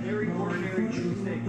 Very ordinary mistake.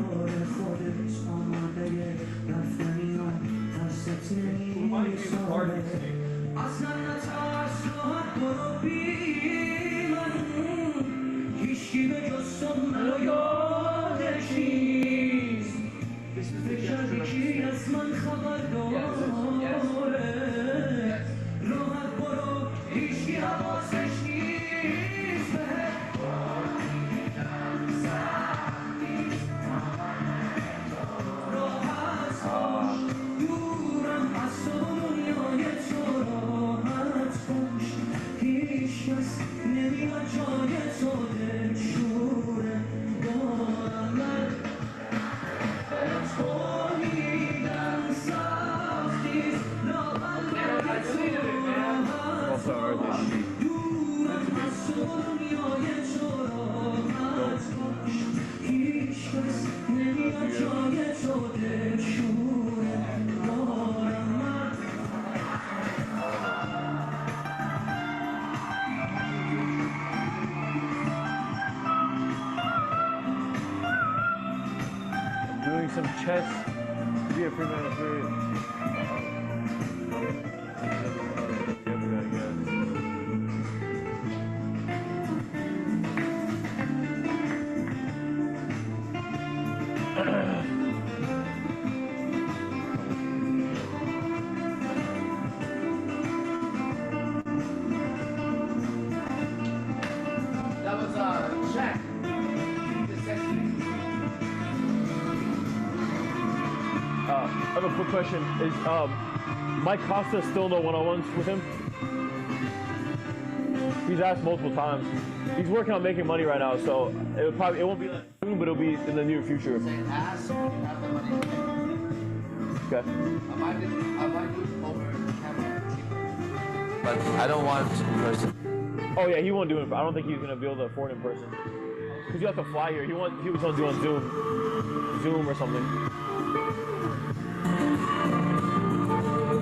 Doing some chess to be a free man period. That was check. I have a quick question. Is Mike Costa still no one-on-ones with him? He's asked multiple times. He's working on making money right now, so it won't be soon, but it'll be in the near future. Ask, have the money. Okay. I might do it over camera. But I don't want in person. Oh yeah, he won't do it. I don't think he's gonna be able to afford in person. Cause you have to fly here. He was gonna do on Zoom or something.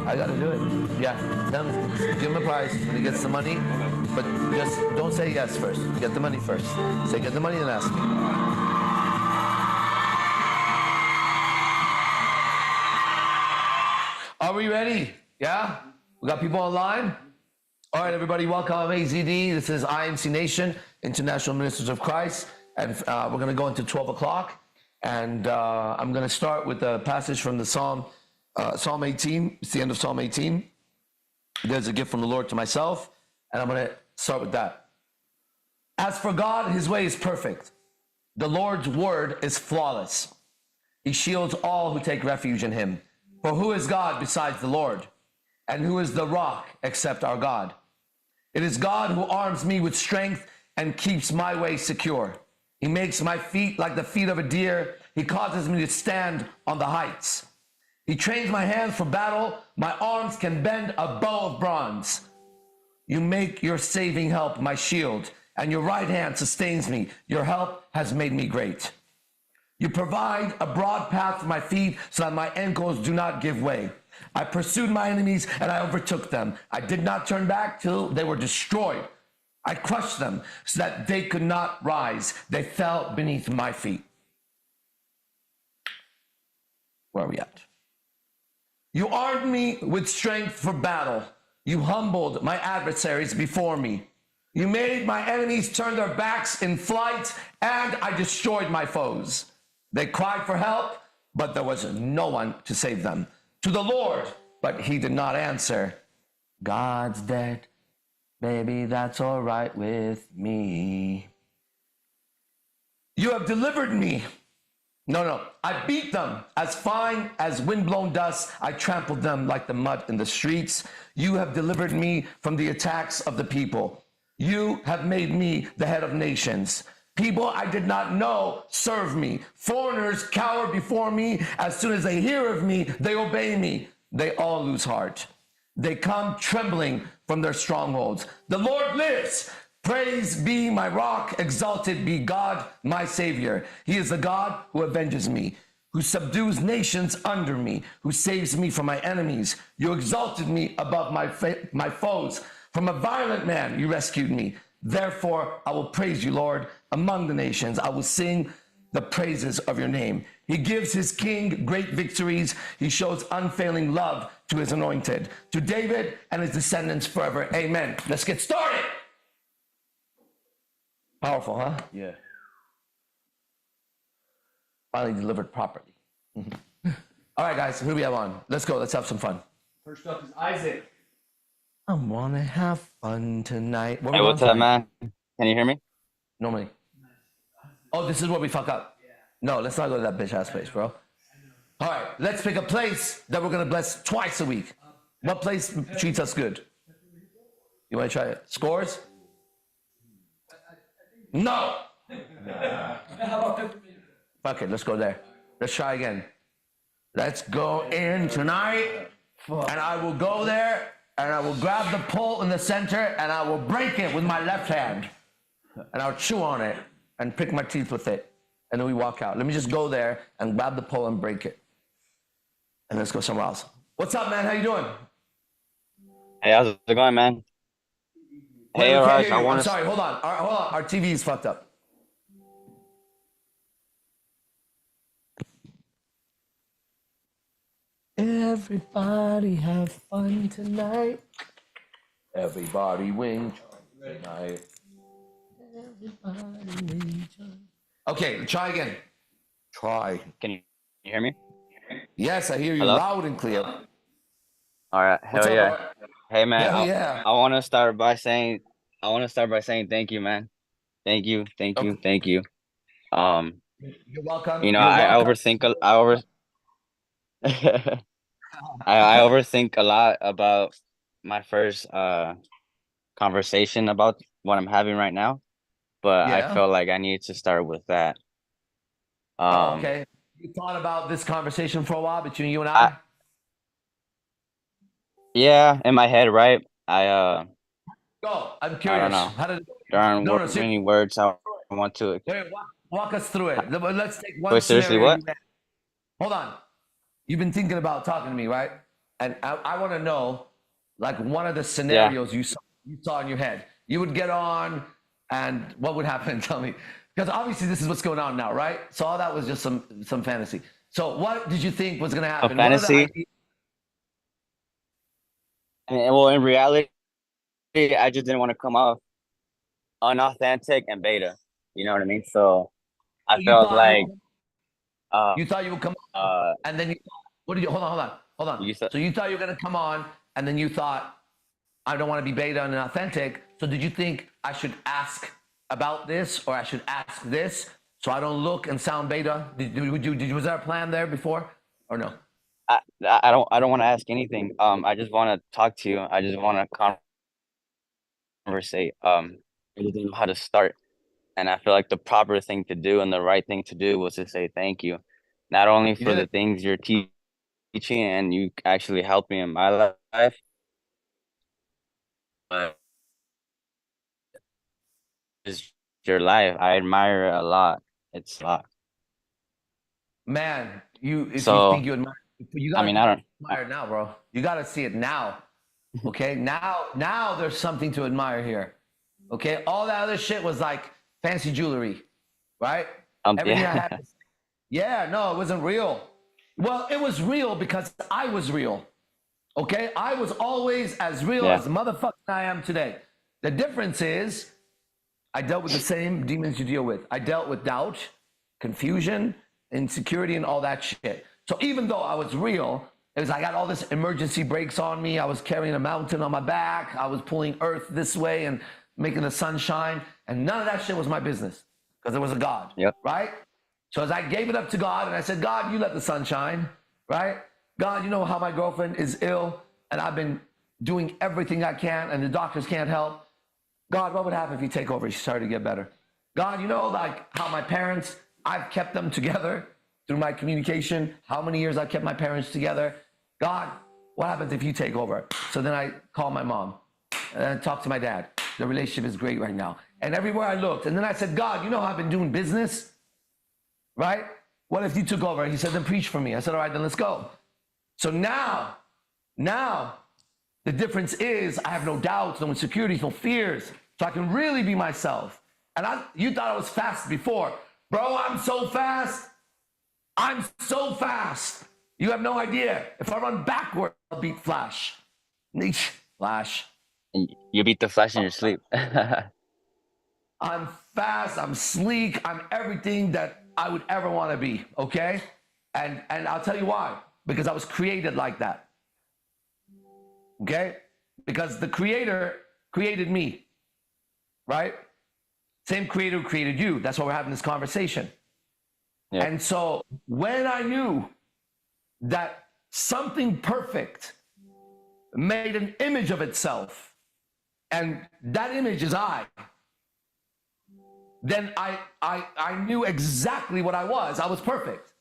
I gotta do it. Yeah, give him a prize when he gets the money, but just don't say yes first. Get the money first. Say get the money and ask me. Are we ready? Yeah? We got people online? All right, everybody, welcome AZD. This is IMC Nation, International Ministers of Christ, and we're gonna go into 12 o'clock, and I'm gonna start with a passage from the Psalm 18. It's the end of Psalm 18. There's a gift from the Lord to myself, and I'm going to start with that. As for God, his way is perfect. The Lord's word is flawless. He shields all who take refuge in him. For who is God besides the Lord? And who is the rock except our God? It is God who arms me with strength and keeps my way secure. He makes my feet like the feet of a deer. He causes me to stand on the heights. He trains my hands for battle. My arms can bend a bow of bronze. You make your saving help my shield, and your right hand sustains me. Your help has made me great. You provide a broad path for my feet so that my ankles do not give way. I pursued my enemies and I overtook them. I did not turn back till they were destroyed. I crushed them so that they could not rise. They fell beneath my feet. Where are we at? You armed me with strength for battle. You humbled my adversaries before me. You made my enemies turn their backs in flight, and I destroyed my foes. They cried for help, but there was no one to save them. To the Lord, but he did not answer. God's dead. Baby, that's all right with me. You have delivered me. No. I beat them as fine as windblown dust. I trampled them like the mud in the streets. You have delivered me from the attacks of the people. You have made me the head of nations. People I did not know serve me. Foreigners cower before me. As soon as they hear of me, they obey me. They all lose heart. They come trembling from their strongholds. The Lord lives. Praise be my rock. Exalted be God, my Savior. He is the God who avenges me, who subdues nations under me, who saves me from my enemies. You exalted me above my foes. From a violent man you rescued me. Therefore, I will praise you, Lord, among the nations. I will sing the praises of your name. He gives his king great victories. He shows unfailing love to his anointed, to David and his descendants forever. Amen. Let's get started. Powerful, huh? Yeah. Finally delivered properly. All right, guys, who do we have on? Let's go. Let's have some fun. First up is Isaac. I want to have fun tonight. Hey, what's up, man? Can you hear me? Normally. Oh, this is where we fuck up. No, let's not go to that bitch ass place, bro. All right, let's pick a place that we're going to bless twice a week. What place treats us good? You want to try it? Scores? No. Fuck it, let's go there. Let's try again. Let's go in tonight, and I will go there, and I will grab the pole in the center, and I will break it with my left hand, and I'll chew on it and pick my teeth with it, and then we walk out. Let me just go there and grab the pole and break it, and let's go somewhere else. What's up, man? How you doing? Hey, how's it going, man? Hey, Wait, Arash, I want I'm to. sorry. Hold on. Our TV is fucked up. Everybody have fun tonight. Everybody win tonight. Everybody win. Okay, try again. Try. Can you hear me? Yes, I hear you Hello? loud and clear. All right, What's hell up, yeah. bro? Hey, man, Hell yeah. I want to start by saying, thank you, man. Thank you. You're welcome. You know, You're I welcome. overthink, I overthink a lot about my first conversation about what I'm having right now, but I Yeah. felt like I needed to start with that. Okay. You thought about this conversation for a while between you and I? Yeah, in my head, right? I Go. I'm I curious. don't know. How did? There aren't No, many words I want to. wait, walk us through it. Let's take one Wait, seriously, scenario. what? Hold on. You've been thinking about talking to me, right? And I want to know, like, one of the scenarios you saw in your head. You would get on, and what would happen? Tell me, because obviously this is what's going on now, right? So all that was just some fantasy. So what did you think was going to happen? A fantasy? Well, in reality, I just didn't want to come off unauthentic and beta. You know what I mean? So I felt like you thought you would come on, and then what did you? Hold on. So you thought you were going to come on, and then you thought, I don't want to be beta and authentic. So did you think I should ask about this, or I should ask this, so I don't look and sound beta? Was there a plan there before, or no? I don't want to ask anything. I just want to talk to you. I just want to conversate. I just didn't know how to start, and I feel like the proper thing to do and the right thing to do was to say thank you, not only for the things you're teaching and you actually helped me in my life, but it's your life. I admire it a lot. It's a lot. Man, you think you admire, you I gotta mean, I don't admire it now, bro. You gotta see it now. Okay, now there's something to admire here. Okay, all that other shit was like fancy jewelry, right? Everything I had. Yeah, no, it wasn't real. Well, it was real because I was real. Okay, I was always as real as the motherfucker I am today. The difference is, I dealt with the same demons you deal with. I dealt with doubt, confusion, insecurity, and all that shit. So even though I was real, it was I got all this emergency brakes on me. I was carrying a mountain on my back. I was pulling earth this way and making the sun shine. And none of that shit was my business because there was a God, right? So as I gave it up to God and I said, God, you let the sun shine, right? God, you know how my girlfriend is ill and I've been doing everything I can and the doctors can't help. God, what would happen if you take over? She started to get better. God, you know, like how my parents, I've kept them together through my communication, how many years I've kept my parents together. God, what happens if you take over? So then I call my mom and I talk to my dad. The relationship is great right now. And everywhere I looked, and then I said, God, you know how I've been doing business, right? What if you took over? He said, then preach for me. I said, all right, then let's go. So now, the difference is I have no doubts, no insecurities, no fears. So I can really be myself. And you thought I was fast before. Bro, I'm so fast. I'm so fast. You have no idea. If I run backward, I'll beat Flash. Flash. And you beat the Flash in your sleep. I'm fast, I'm sleek, I'm everything that I would ever want to be, okay? And I'll tell you why. Because I was created like that. Okay? Because the creator created me. Right? Same creator who created you. That's why we're having this conversation. Yeah. And so when I knew that something perfect made an image of itself, and that image is I, then I knew exactly what I was. I was perfect.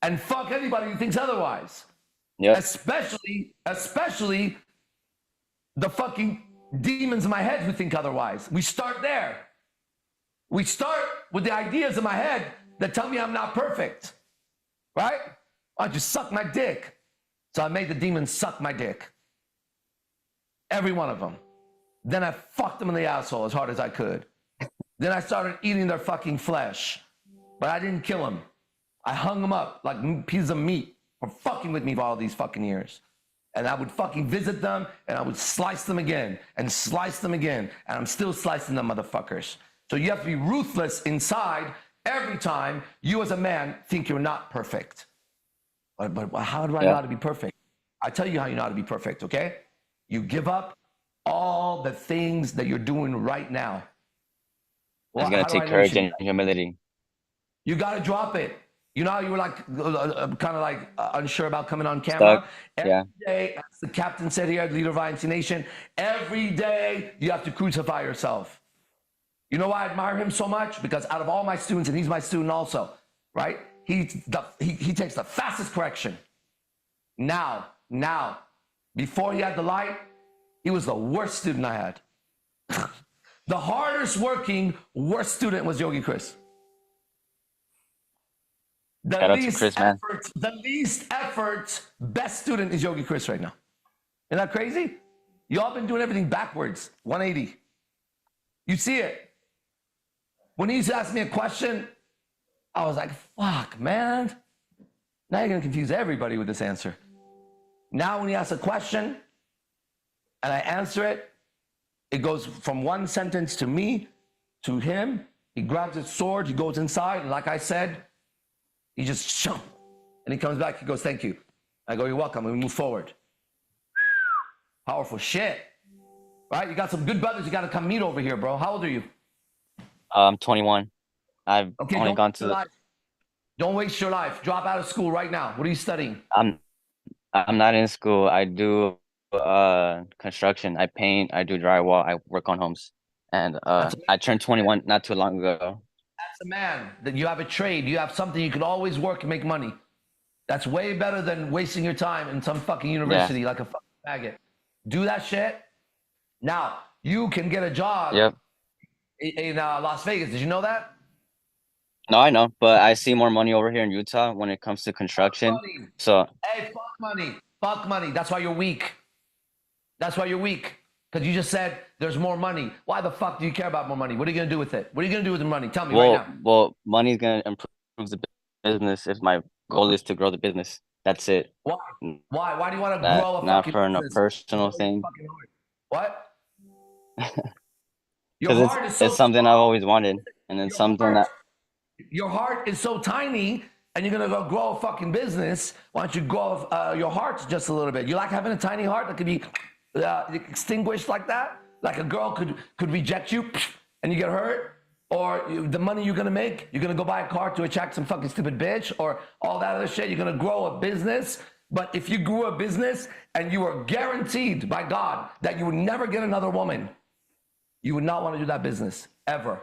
And fuck anybody who thinks otherwise. Yeah. Especially the fucking demons in my head who think otherwise. We start there. We start with the ideas in my head that tell me I'm not perfect. Right? Why don't you suck my dick? So I made the demons suck my dick. Every one of them. Then I fucked them in the asshole as hard as I could. Then I started eating their fucking flesh. But I didn't kill them. I hung them up like pieces of meat for fucking with me for all these fucking years. And I would fucking visit them and I would slice them again and slice them again. And I'm still slicing them motherfuckers. So you have to be ruthless inside every time you as a man think you're not perfect. But how do I know how to be perfect? I tell you how you know how to be perfect, okay? You give up all the things that you're doing right now. Well, it's going to take courage and humility. You got to drop it. You know how you were like, kind of like unsure about coming on camera? Every day, as the captain said here, leader of IMC Nation, every day you have to crucify yourself. You know why I admire him so much? Because out of all my students, and he's my student also, right? He takes the fastest correction. Now, before he had the light, he was the worst student I had. The hardest working, worst student was Yogi Chris. The least effort, best student is Yogi Chris right now. Isn't that crazy? Y'all been doing everything backwards, 180. You see it. When he used to ask me a question, I was like, fuck, man. Now you're going to confuse everybody with this answer. Now when he asks a question and I answer it, it goes from one sentence to me, to him. He grabs his sword, he goes inside, and like I said, he just shum, and he comes back, he goes, thank you. I go, you're welcome, and we move forward. Powerful shit. Right? You got some good brothers you got to come meet over here, bro. How old are you? I'm 21. I've only gone to the... Don't waste your life. Drop out of school right now. What are you studying? I'm not in school. I do construction. I paint, I do drywall, I work on homes. And I turned 21 not too long ago. That's a man. That you have a trade. You have something you can always work and make money. That's way better than wasting your time in some fucking university like a fucking faggot. Do that shit. Now, you can get a job in Las Vegas. Did you know that? No, I know, but I see more money over here in Utah when it comes to construction. So hey, fuck money. Fuck money. That's why you're weak. That's why you're weak. Because you just said there's more money. Why the fuck do you care about more money? What are you going to do with it? What are you going to do with the money? Tell me right now. Well, money's going to improve the business if my goal is to grow the business. That's it. Why? Why do you want to grow a not fucking for business? a personal thing. What? Because it's something I've always wanted. And it's something that... Your heart is so tiny, and you're going to go grow a fucking business. Why don't you grow your heart just a little bit? You like having a tiny heart that could be extinguished like that? Like a girl could reject you and you get hurt? Or the money you're going to make, you're going to go buy a car to attract some fucking stupid bitch or all that other shit. You're going to grow a business. But if you grew a business and you were guaranteed by God that you would never get another woman, you would not want to do that business ever.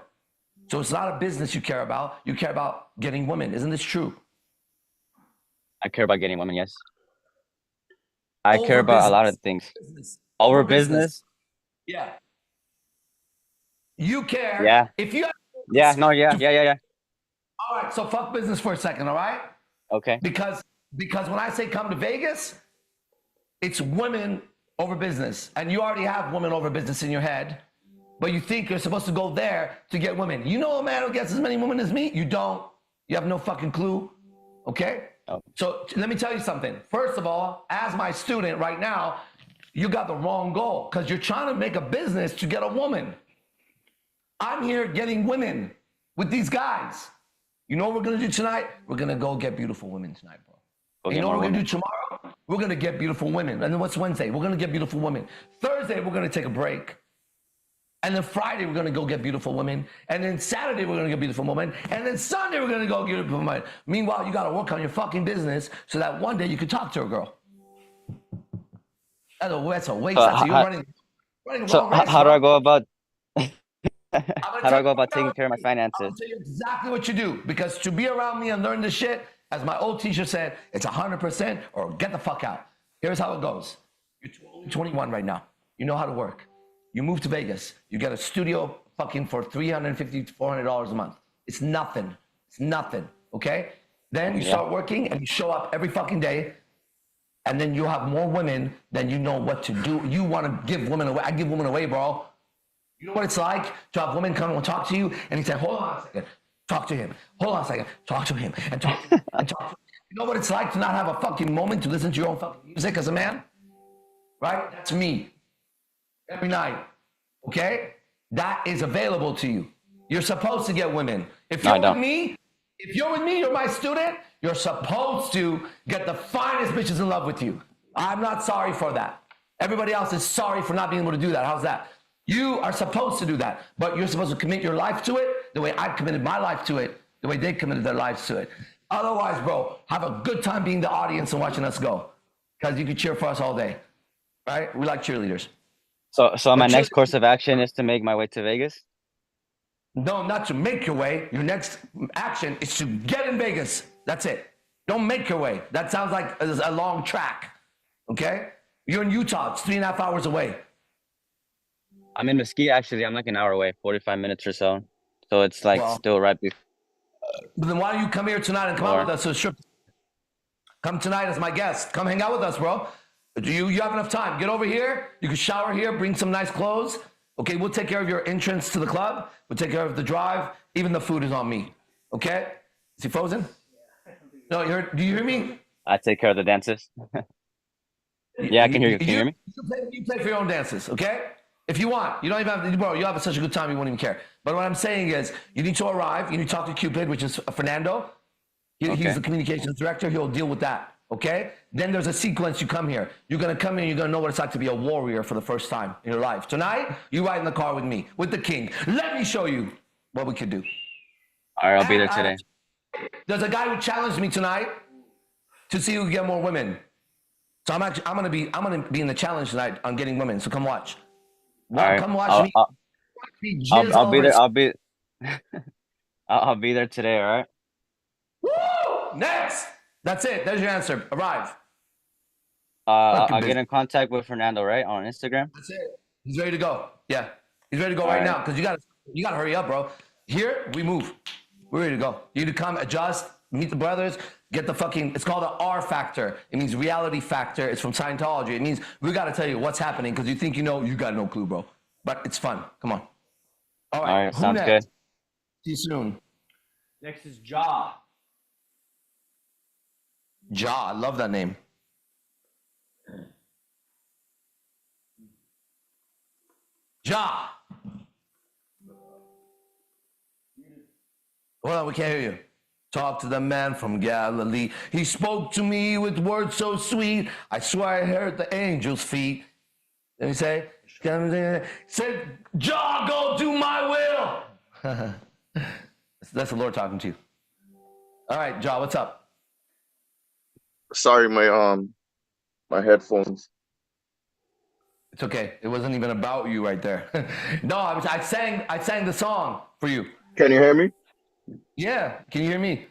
So it's not a business you care about. You care about getting women. Isn't this true? I care about getting women, yes. I care about a lot of things. Over business? Yeah. You care. Yeah. If you have yeah. All right, so fuck business for a second, all right? Okay. Because when I say come to Vegas, it's women over business. And you already have women over business in your head, but you think you're supposed to go there to get women. You know a man who gets as many women as me? You don't. You have no fucking clue, okay? Oh. So let me tell you something. First of all, as my student right now, you got the wrong goal because you're trying to make a business to get a woman. I'm here getting women with these guys. You know what we're gonna do tonight? We're gonna go get beautiful women tonight, bro. You know what we're gonna do tomorrow? We're gonna get beautiful women. And then what's Wednesday? We're gonna get beautiful women. Thursday, we're gonna take a break. And then Friday, we're gonna go get beautiful women. And then Saturday, we're gonna get beautiful women. And then Sunday, we're gonna go get beautiful women. Meanwhile, you gotta work on your fucking business so that one day you can talk to a girl. That's a waste. You're running a So wrong race, how do bro. I go about how do I go about taking care of my finances? I'll tell you exactly what you do, because to be around me and learn this shit, as my old teacher said, it's 100% or get the fuck out. Here's how it goes. You're only 21 right now. You know how to work. You move to Vegas. You get a studio fucking for $350 to $400 a month. It's nothing. It's nothing. Okay? Then you start working and you show up every fucking day. And then you have more women than you know what to do. You want to give women away. I give women away, bro. You know what it's like to have women come and talk to you and you say, hold on a second, talk to him. Hold on a second, talk to him and talk to him and talk to him. You know what it's like to not have a fucking moment to listen to your own fucking music as a man? Right? That's me. Every night. Okay? That is available to you. You're supposed to get women. If you're with me, you're my student, you're supposed to get the finest bitches in love with you. I'm not sorry for that. Everybody else is sorry for not being able to do that. How's that? You are supposed to do that, but you're supposed to commit your life to it the way I've committed my life to it, the way they committed their lives to it. Otherwise, bro, have a good time being the audience and watching us go, because you can cheer for us all day, right? We like cheerleaders. So my next course of action is to make my way to Vegas? No, not to make your way. Your next action is to get in Vegas. That's it. Don't make your way. That sounds like a long track, okay? You're in Utah. It's 3.5 hours away. I'm in Mesquite, actually. I'm like an hour away, 45 minutes or so. So it's like still right before. But then why don't you come here tonight and come out with us? So sure, come tonight as my guest. Come hang out with us, bro. You have enough time. Get over here. You can shower here. Bring some nice clothes. Okay, we'll take care of your entrance to the club. We'll take care of the drive. Even the food is on me. Okay? Is he frozen? No, do you hear me? I take care of the dances. Yeah, I can hear you. Can you hear me? You play for your own dances, okay? If you want. You don't even have to, bro, you have such a good time, you won't even care. But what I'm saying is, you need to arrive. You need to talk to Cupid, which is Fernando. He's the communications director. He'll deal with that, okay? Then there's a sequence. You come here. You're going to come in. You're going to know what it's like to be a warrior for the first time in your life. Tonight, you ride in the car with me, with the king. Let me show you what we could do. All right, I'll be there today. There's a guy who challenged me tonight to see who can get more women. So I'm gonna be in the challenge tonight on getting women. So come watch. Come watch me. I'll be there. I'll be there today. All right. Woo! Next. That's it. There's your answer. Arrive. I'll get in contact with Fernando, right, on Instagram. That's it. He's ready to go. Yeah, he's ready to go right now, because you gotta hurry up, bro. Here we move. We're ready to go. You need to come, adjust, meet the brothers, get the fucking. It's called the R factor. It means reality factor. It's from Scientology. It means we gotta tell you what's happening, because you think you know, you got no clue, bro. But it's fun. Come on. All right. Sounds good. See you soon. Next is Ja. Ja, I love that name. Ja. Hold on, we can't hear you. Talk to the man from Galilee. He spoke to me with words so sweet. I swear I heard the angel's feet. Let me say, said, Ja, go do my will. That's the Lord talking to you. All right, Ja, what's up? Sorry, my headphones. It's okay. It wasn't even about you right there. No, I sang the song for you. Can you hear me? Yeah. Can you hear me?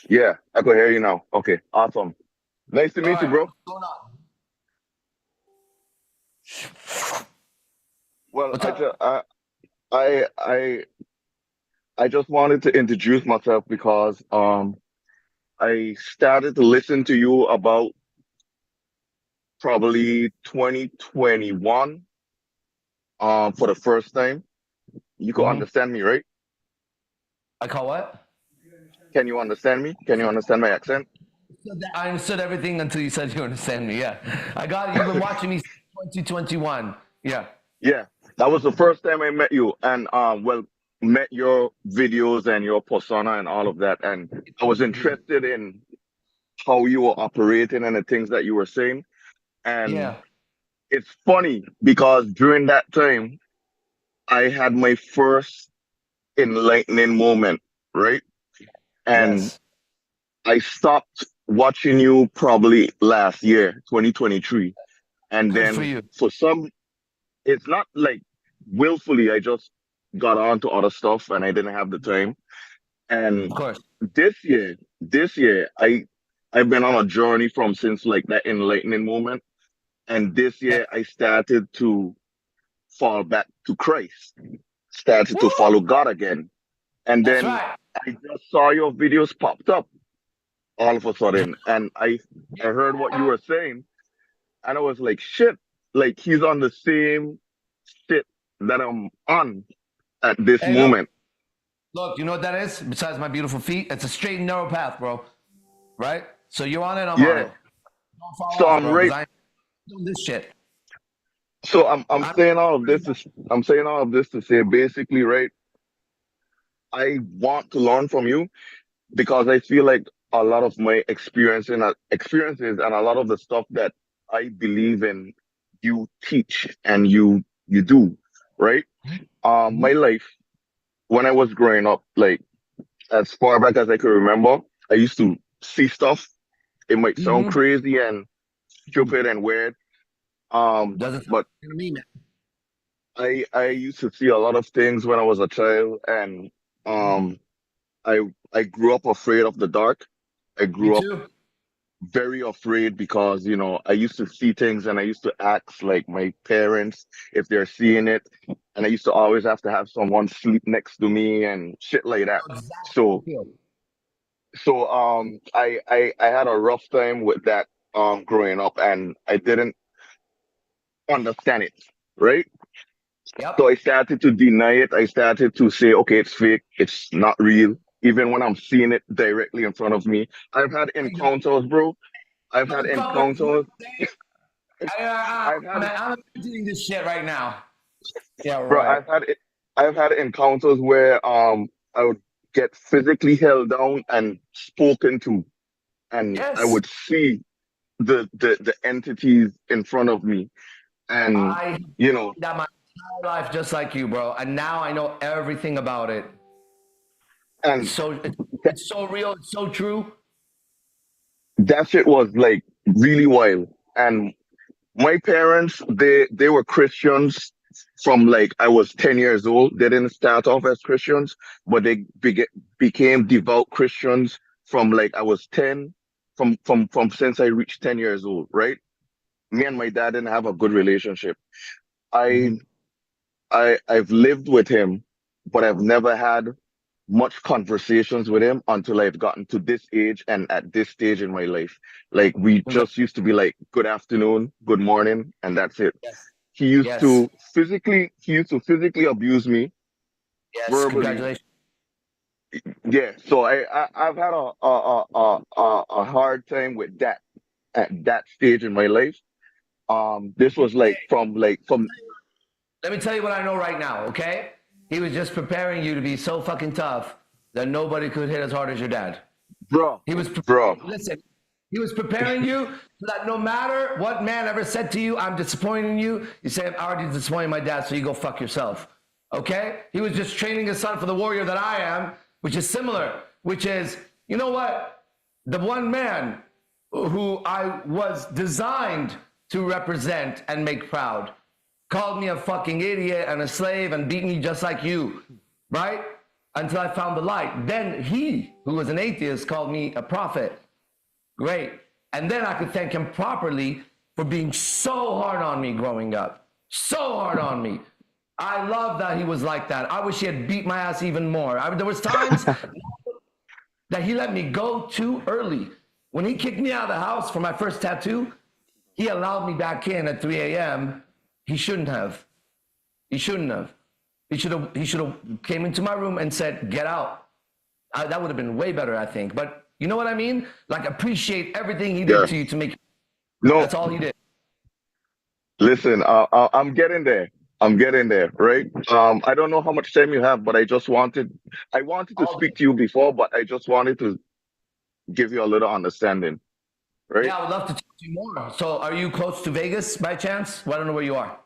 Yeah, I can hear you now. Okay, awesome. Nice to meet you, bro. What's going on? Well, What's up? I I just wanted to introduce myself because I started to listen to you about probably 2021 for the first time. You could Mhm. understand me, right? I call what? Can you understand me? Can you understand my accent? I understood everything until you said you understand me. Yeah, I got it. You've been watching me since 2021. Yeah. Yeah, that was the first time I met you, and well, met your videos and your persona and all of that, and I was interested in how you were operating and the things that you were saying. And Yeah. it's funny because during that time, I had my first enlightening moment, right? And Yes. I stopped watching you probably last year, 2023. And Good for then you. for some, it's not like willfully, I just got on to other stuff and I didn't have the time. Of And course. this year, I've been on a journey from since like that enlightening moment. And this Yeah. year I started to fall back to Christ, started to Woo! follow God again. And That's then right. I just saw your videos popped up all of a sudden. And I heard what you were saying and I was like, shit, like he's on the same shit that I'm on at this Hey, look, moment. look. You know what that is? Besides my beautiful feet, it's a straight and narrow path, bro. Right? So you're on it. I'm on Yeah. it. Don't fall So off, I'm bro. Because right. I ain't doing this shit. So I'm I'm saying all of this to I'm saying all of this to say basically, right? I want to learn from you because I feel like a lot of my experiences and a lot of the stuff that I believe in, you teach and you do, right? My life when I was growing up, like as far back as I can remember, I used to see stuff. It might sound mm-hmm. crazy and stupid and weird, Doesn't sound but good to me, man. I used to see a lot of things when I was a child, and um, I I grew up afraid of the dark. I Me grew up too. very afraid because, I used to see things and I used to act like my parents if they're seeing it. And I used to always have to have someone sleep next to me and shit like that. I know exactly how So, you feel. I had a rough time with that growing up and I didn't understand it, right? Yep. So I started to deny it. I started to say, okay, it's fake. It's not real. Even when I'm seeing it directly in front of me. I've had I know. encounters, bro. I've had Motherfucker, you know what encounters. I'm saying? I've had, I'm imagining this shit right now. Yeah, bro, right. I've had encounters where I would get physically held down and spoken to, and I Yes. would see the entities in front of me, and I have you know, that my entire life just like you, bro. And now I know everything about it. It's and so that, it's so real, it's so true. that shit was like really wild. And my parents, they were Christians from like I was 10 years old. They didn't start off as Christians, but they became devout Christians from like I was 10, from since I reached 10 years old, right? Me and my dad didn't have a good relationship. I Mhm. I've lived with him, but I've never had much conversations with him until I've gotten to this age and at this stage in my life. Like we Congrats. just used to be like good afternoon, good morning, and that's it. Yes. Yes. He used to physically abuse me Yes. verbally. Congratulations. Yeah, so I've had a hard time with that at that stage in my life. This was like from Let me tell you what I know right now, okay? He was just preparing you to be so fucking tough that nobody could hit as hard as your dad. bro, He was bro. listen. He was preparing you so that no matter what man ever said to you, I'm disappointing you. You say, I'm already disappointing my dad, so you go fuck yourself. Okay? He was just training his son for the warrior that I am, which is similar, which is, you know what? The one man who I was designed to represent and make proud called me a fucking idiot and a slave and beat me just like you, right? Until I found the light. Then he, who was an atheist, called me a prophet. Great. And then I could thank him properly for being so hard on me growing up. So hard on me. I love that he was like that. I wish he had beat my ass even more. There was times that he let me go too early. When he kicked me out of the house for my first tattoo, he allowed me back in at 3 a.m. He shouldn't have. He shouldn't have. He should have came into my room and said, get out. That would have been way better, I think. But you know what I mean? Like, appreciate everything he did to you to make. No, That's all he did. listen, I'm getting there. I'm getting there, right? I don't know how much time you have, but I wanted to speak to you before, but I just wanted to give you a little understanding, right? Yeah, I would love to talk to you more. So are you close to Vegas by chance? Well, I don't know where you are.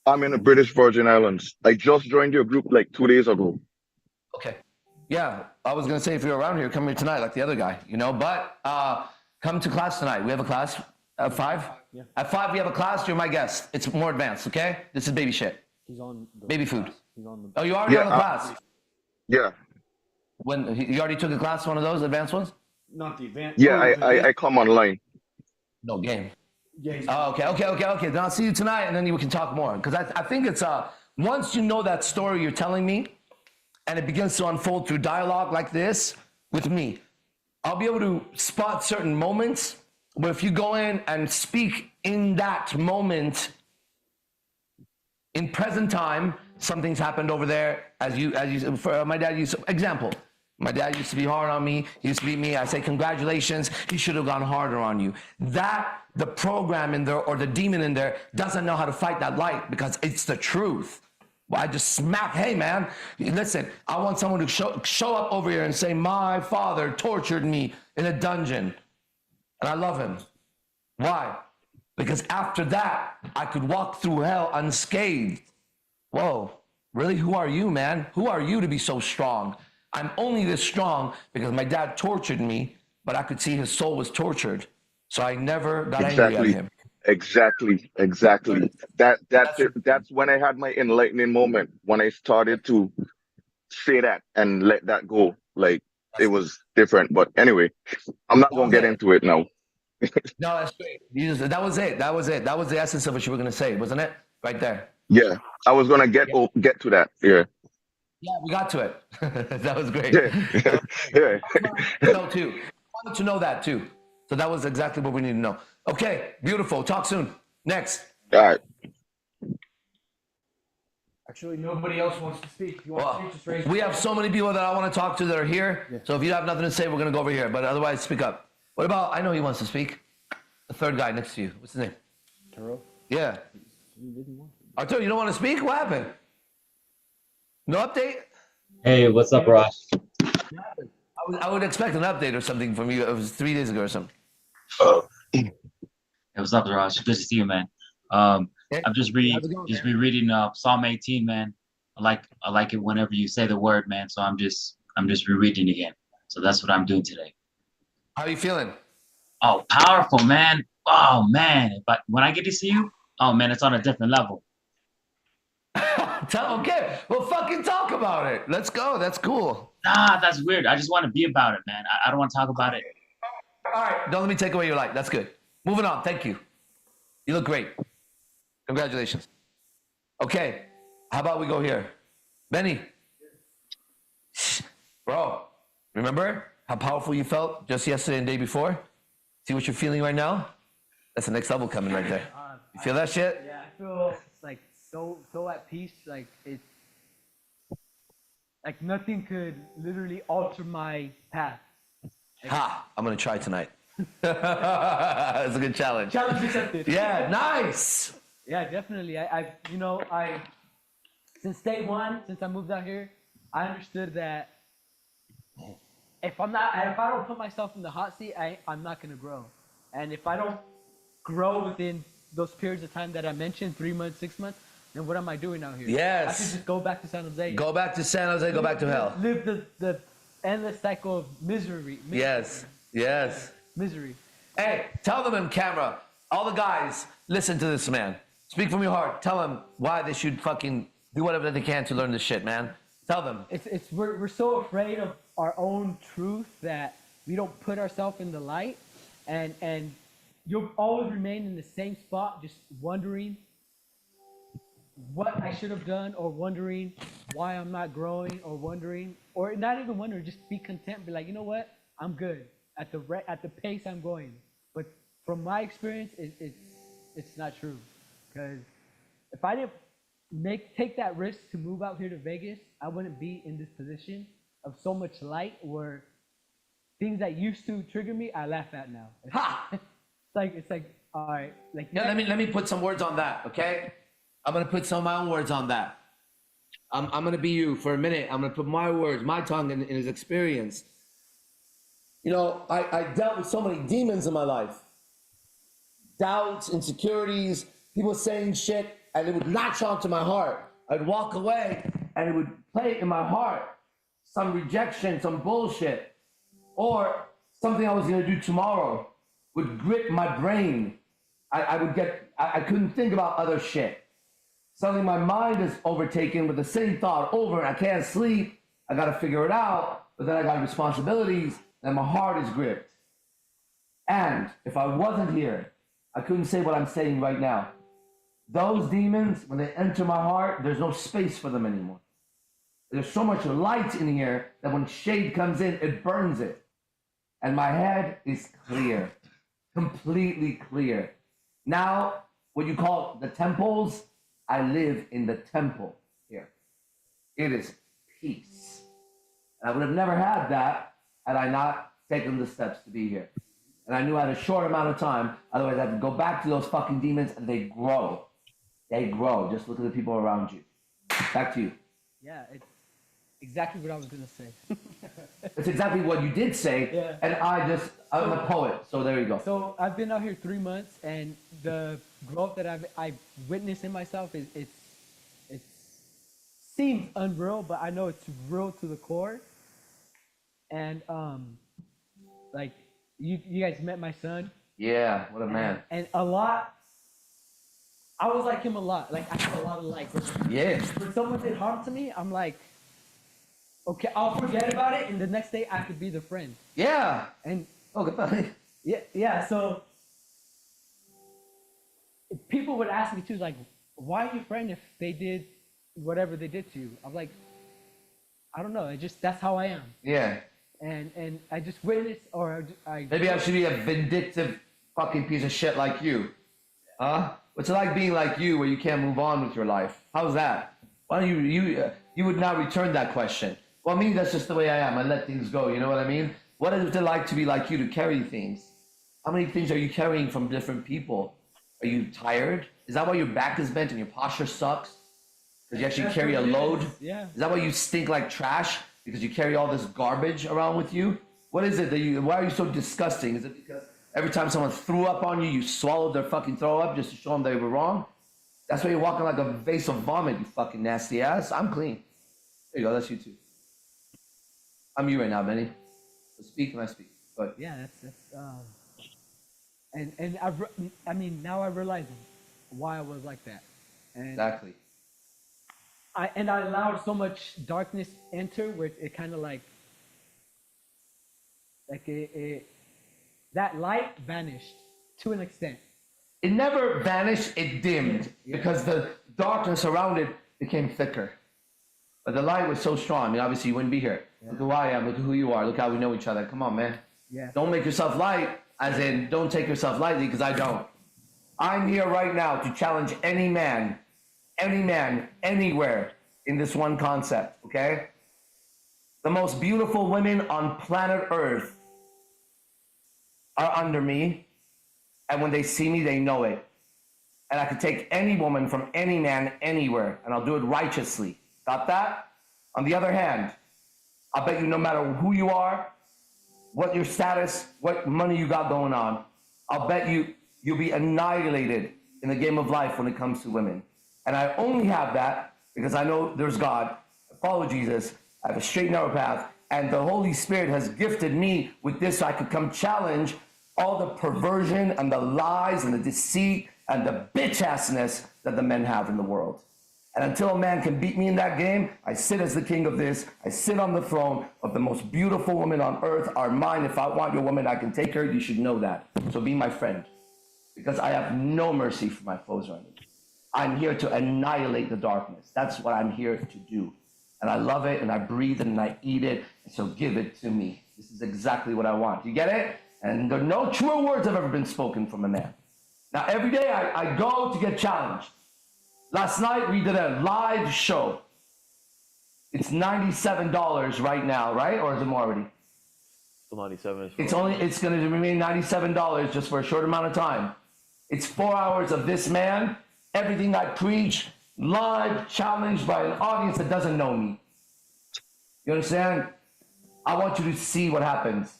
I'm in the British Virgin Islands. I just joined your group like 2 days ago. Okay. Yeah, I was gonna say if you're around here, come here tonight like the other guy, you know. But come to class tonight. We have a class at 5. Yeah. At 5 we have a class. You're my guest. It's more advanced. Okay. This is baby shit. He's on the Baby food. class. He's on the. Oh, you already Yeah, on the class? Yeah. When you already took a class, one of those advanced ones? Not the advanced. Yeah, I come online. No game. Yeah. He's Oh, okay. Then I'll see you tonight, and then we can talk more. Because I think it's once you know that story you're telling me, and it begins to unfold through dialogue like this with me, I'll be able to spot certain moments. But if you go in and speak in that moment, in present time, something's happened over there. For my dad used example. My dad used to be hard on me. He used to beat me. I say, congratulations. He should have gone harder on you. That the program in there or the demon in there doesn't know how to fight that light because it's the truth. Well, I just smack, hey man, listen, I want someone to show up over here and say, my father tortured me in a dungeon. And I love him. Why? Because after that, I could walk through hell unscathed. Whoa, really? Who are you, man? Who are you to be so strong? I'm only this strong because my dad tortured me, but I could see his soul was tortured. So I never got angry at him. Exactly. That's when I had my enlightening moment, when I started to say that and let that go. Like, it was different. But anyway, I'm not gonna get into it now. No, that's great. That was it. That was the essence of what you were gonna say, wasn't it? Right there. Yeah, I was gonna get to that. Yeah. Yeah, we got to it. That was great. Yeah. I wanted to know that too. So that was exactly what we need to know. Okay, beautiful. Talk soon. Next. All right. actually nobody else wants to speak. You want to speak? Just raise. We have so many people that I want to talk to that are here. Yeah. So if you have nothing to say, we're gonna go over here. But otherwise, speak up. What about? I know he wants to speak. The third guy next to you. What's his name? Arturo. Yeah. He didn't want to. Arturo, you don't want to speak? What happened? No update? Hey, what's up, Ross? I would expect an update or something from you. It was 3 days ago or something. Hey, what's up, Ross? Good to see you, man. I'm just rereading Psalm 18, man. I like it whenever you say the word, man. So I'm just rereading again. So that's what I'm doing today. How are you feeling? Oh, powerful, man. Oh man. But when I get to see you, oh man, it's on a different level. Okay, well, fucking talk about it. Let's go. That's cool. Nah, that's weird. I just want to be about it, man. I don't want to talk about it. All right, don't let me take away your light. That's good. Moving on. Thank you. You look great. Congratulations. Okay, how about we go here? Bennie. Bro, remember how powerful you felt just yesterday and the day before? See what you're feeling right now? That's the next level coming right there. You feel that shit? Yeah, I feel like so at peace. Like it's like nothing could literally alter my path. Ha! I'm gonna try tonight. That's a good challenge. Challenge accepted. Yeah, nice. Yeah, definitely. I since day one, since I moved out here, I understood that if I don't put myself in the hot seat, I'm not gonna grow. And if I don't grow within those periods of time that I mentioned, 3 months, 6 months, then what am I doing out here? Yes. I should just go back to San Jose. Go back to San Jose, go back to hell. Live the endless cycle of misery. Yes. Misery. Hey, tell them in camera, all the guys, listen to this man. Speak from your heart. Tell them why they should fucking do whatever they can to learn this shit, man. Tell them. We're so afraid of our own truth that we don't put ourselves in the light, and you'll always remain in the same spot, just wondering what I should have done, or wondering why I'm not growing, or wondering, or not even wondering, just be content, be like, you know what, I'm good at the pace I'm going. But from my experience, it's not true, because if I didn't take that risk to move out here to Vegas, I wouldn't be in this position of so much light where things that used to trigger me, I laugh at now. Ha! It's like, all right, like Yeah, let me put some words on that, okay? I'm gonna put some of my own words on that. I'm gonna be you for a minute. I'm gonna put my words, my tongue in his experience. You know, I dealt with so many demons in my life. Doubts, insecurities, people saying shit, and it would latch onto my heart. I'd walk away, and it would play in my heart. Some rejection, some bullshit, or something I was gonna do tomorrow would grip my brain. I couldn't think about other shit. Suddenly my mind is overtaken with the same thought over, and I can't sleep. I gotta figure it out, but then I got responsibilities, and my heart is gripped. And if I wasn't here, I couldn't say what I'm saying right now. Those demons, when they enter my heart, there's no space for them anymore. There's so much light in here that when shade comes in, it burns it. And my head is clear, completely clear. Now, what you call the temples, I live in the temple here. It is peace. And I would have never had that had I not taken the steps to be here. And I knew I had a short amount of time, otherwise I had to go back to those fucking demons, and they grow. They grow. Just look at the people around you. Back to you. yeah, it's exactly what I was gonna say. It's exactly what you did say, Yeah. and I'm a poet, so there you go. So I've been out here 3 months, and the growth that I've witnessed in myself it seems unreal, but I know it's real to the core. And like you guys met my son, Yeah, what a man. and a lot. I was like him a lot. Like I had a lot of like. Yeah. When someone did harm to me, I'm like, okay, I'll forget about it, and the next day I could be the friend. Yeah. And Oh, goodbye. yeah. So people would ask me too, like, why are you friend if they did whatever they did to you? I'm like, I don't know. That's how I am. Yeah. And I just witnessed, or I Maybe I should be a vindictive fucking piece of shit like you. Huh? What's it like being like you where you can't move on with your life? How's that? Why don't you would not return that question? Well, me, that's just the way I am. I let things go, you know what I mean? What is it like to be like you, to carry things? How many things are you carrying from different people? Are you tired? Is that why your back is bent and your posture sucks? Because you actually carry a load? Yeah. Is that why you stink like trash? Because you carry all this garbage around with you? What is it that why are you so disgusting? Is it because every time someone threw up on you, you swallowed their fucking throw up just to show them they were wrong? That's why you're walking like a vase of vomit, you fucking nasty ass. I'm clean. There you go, that's you too. I'm you right now, Benny. So speak and I speak. But Yeah, and I mean, now I realize why I was like that. And exactly. I allowed so much darkness enter where it kind of like that light vanished to an extent. It never vanished, it dimmed because the darkness around it became thicker. But the light was so strong. I mean, obviously you wouldn't be here. Yeah. Look who I am, look at who you are, look how we know each other. Come on, man. Yeah. Don't make yourself light, as in don't take yourself lightly, because I don't. I'm here right now to challenge any man, anywhere in this one concept, okay? The most beautiful women on planet Earth are under me, and when they see me, they know it. And I can take any woman from any man anywhere, and I'll do it righteously. Got that? On the other hand, I'll bet you no matter who you are, what your status, what money you got going on, I'll bet you'll be annihilated in the game of life when it comes to women. And I only have that because I know there's God. I follow Jesus. I have a straight and narrow path. And the Holy Spirit has gifted me with this so I could come challenge all the perversion and the lies and the deceit and the bitch-assness that the men have in the world. And until a man can beat me in that game, I sit as the king of this. I sit on the throne of the most beautiful women on earth are mine. If I want your woman, I can take her. You should know that. So be my friend. Because I have no mercy for my foes or enemies. I'm here to annihilate the darkness. That's what I'm here to do. And I love it, and I breathe it, and I eat it, and so give it to me. This is exactly what I want. You get it? And there are no truer words have ever been spoken from a man. Now, every day I go to get challenged. Last night, we did a live show. It's $97 right now, right? Or is it more already? Still 97. It's going to remain $97 just for a short amount of time. It's 4 hours of this man, everything I preach, live, challenged by an audience that doesn't know me. You understand? I want you to see what happens.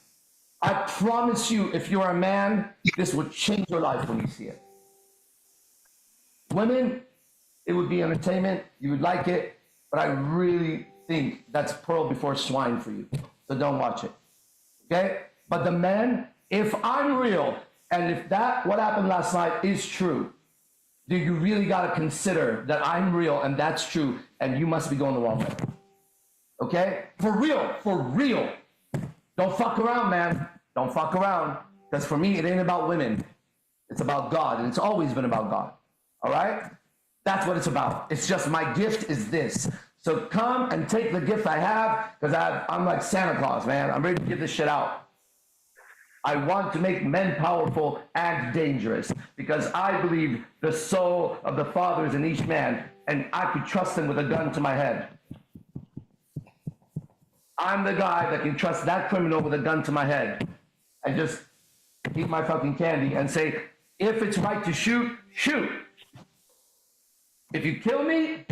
I promise you, if you're a man, this would change your life when you see it. Women, it would be entertainment. You would like it. But I really think that's pearl before swine for you. So don't watch it. Okay? But the men, if I'm real, and if what happened last night is true, then you really got to consider that I'm real and that's true, and you must be going the wrong way. Okay? For real. For real. Don't fuck around, man. Don't fuck around. Because for me, it ain't about women. It's about God, and it's always been about God. All right? That's what it's about. It's just my gift is this. So come and take the gift I have, because I'm like Santa Claus, man. I'm ready to give this shit out. I want to make men powerful and dangerous, because I believe the soul of the Father is in each man, and I could trust him with a gun to my head. I'm the guy that can trust that criminal with a gun to my head and just eat my fucking candy and say, if it's right to shoot, shoot. If you kill me,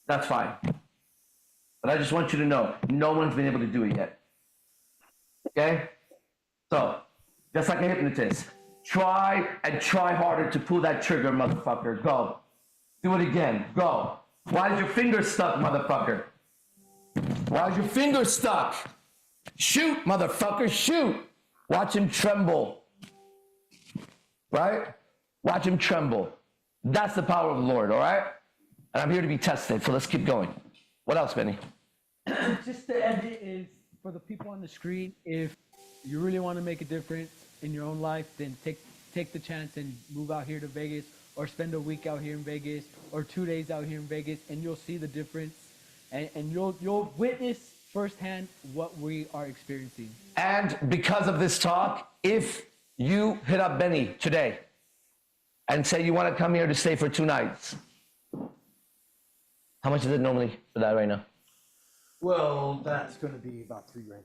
that's fine. But I just want you to know, no one's been able to do it yet. Okay? So, just like a hypnotist, try and try harder to pull that trigger, motherfucker. Go. Do it again. Go. Why is your finger stuck, motherfucker? Why is your finger stuck? Shoot, motherfucker, shoot. Watch him tremble. Right? Watch him tremble. That's the power of the Lord, all right? And I'm here to be tested, so let's keep going. What else, Benny? Just to end it is, for the people on the screen, if you really want to make a difference in your own life, then take the chance and move out here to Vegas, or spend a week out here in Vegas, or 2 days out here in Vegas, and you'll see the difference, and you'll witness firsthand what we are experiencing. And because of this talk, if you hit up Benny today and say you want to come here to stay for 2 nights, how much is it normally for that right now? Well, that's going to be about $3,000.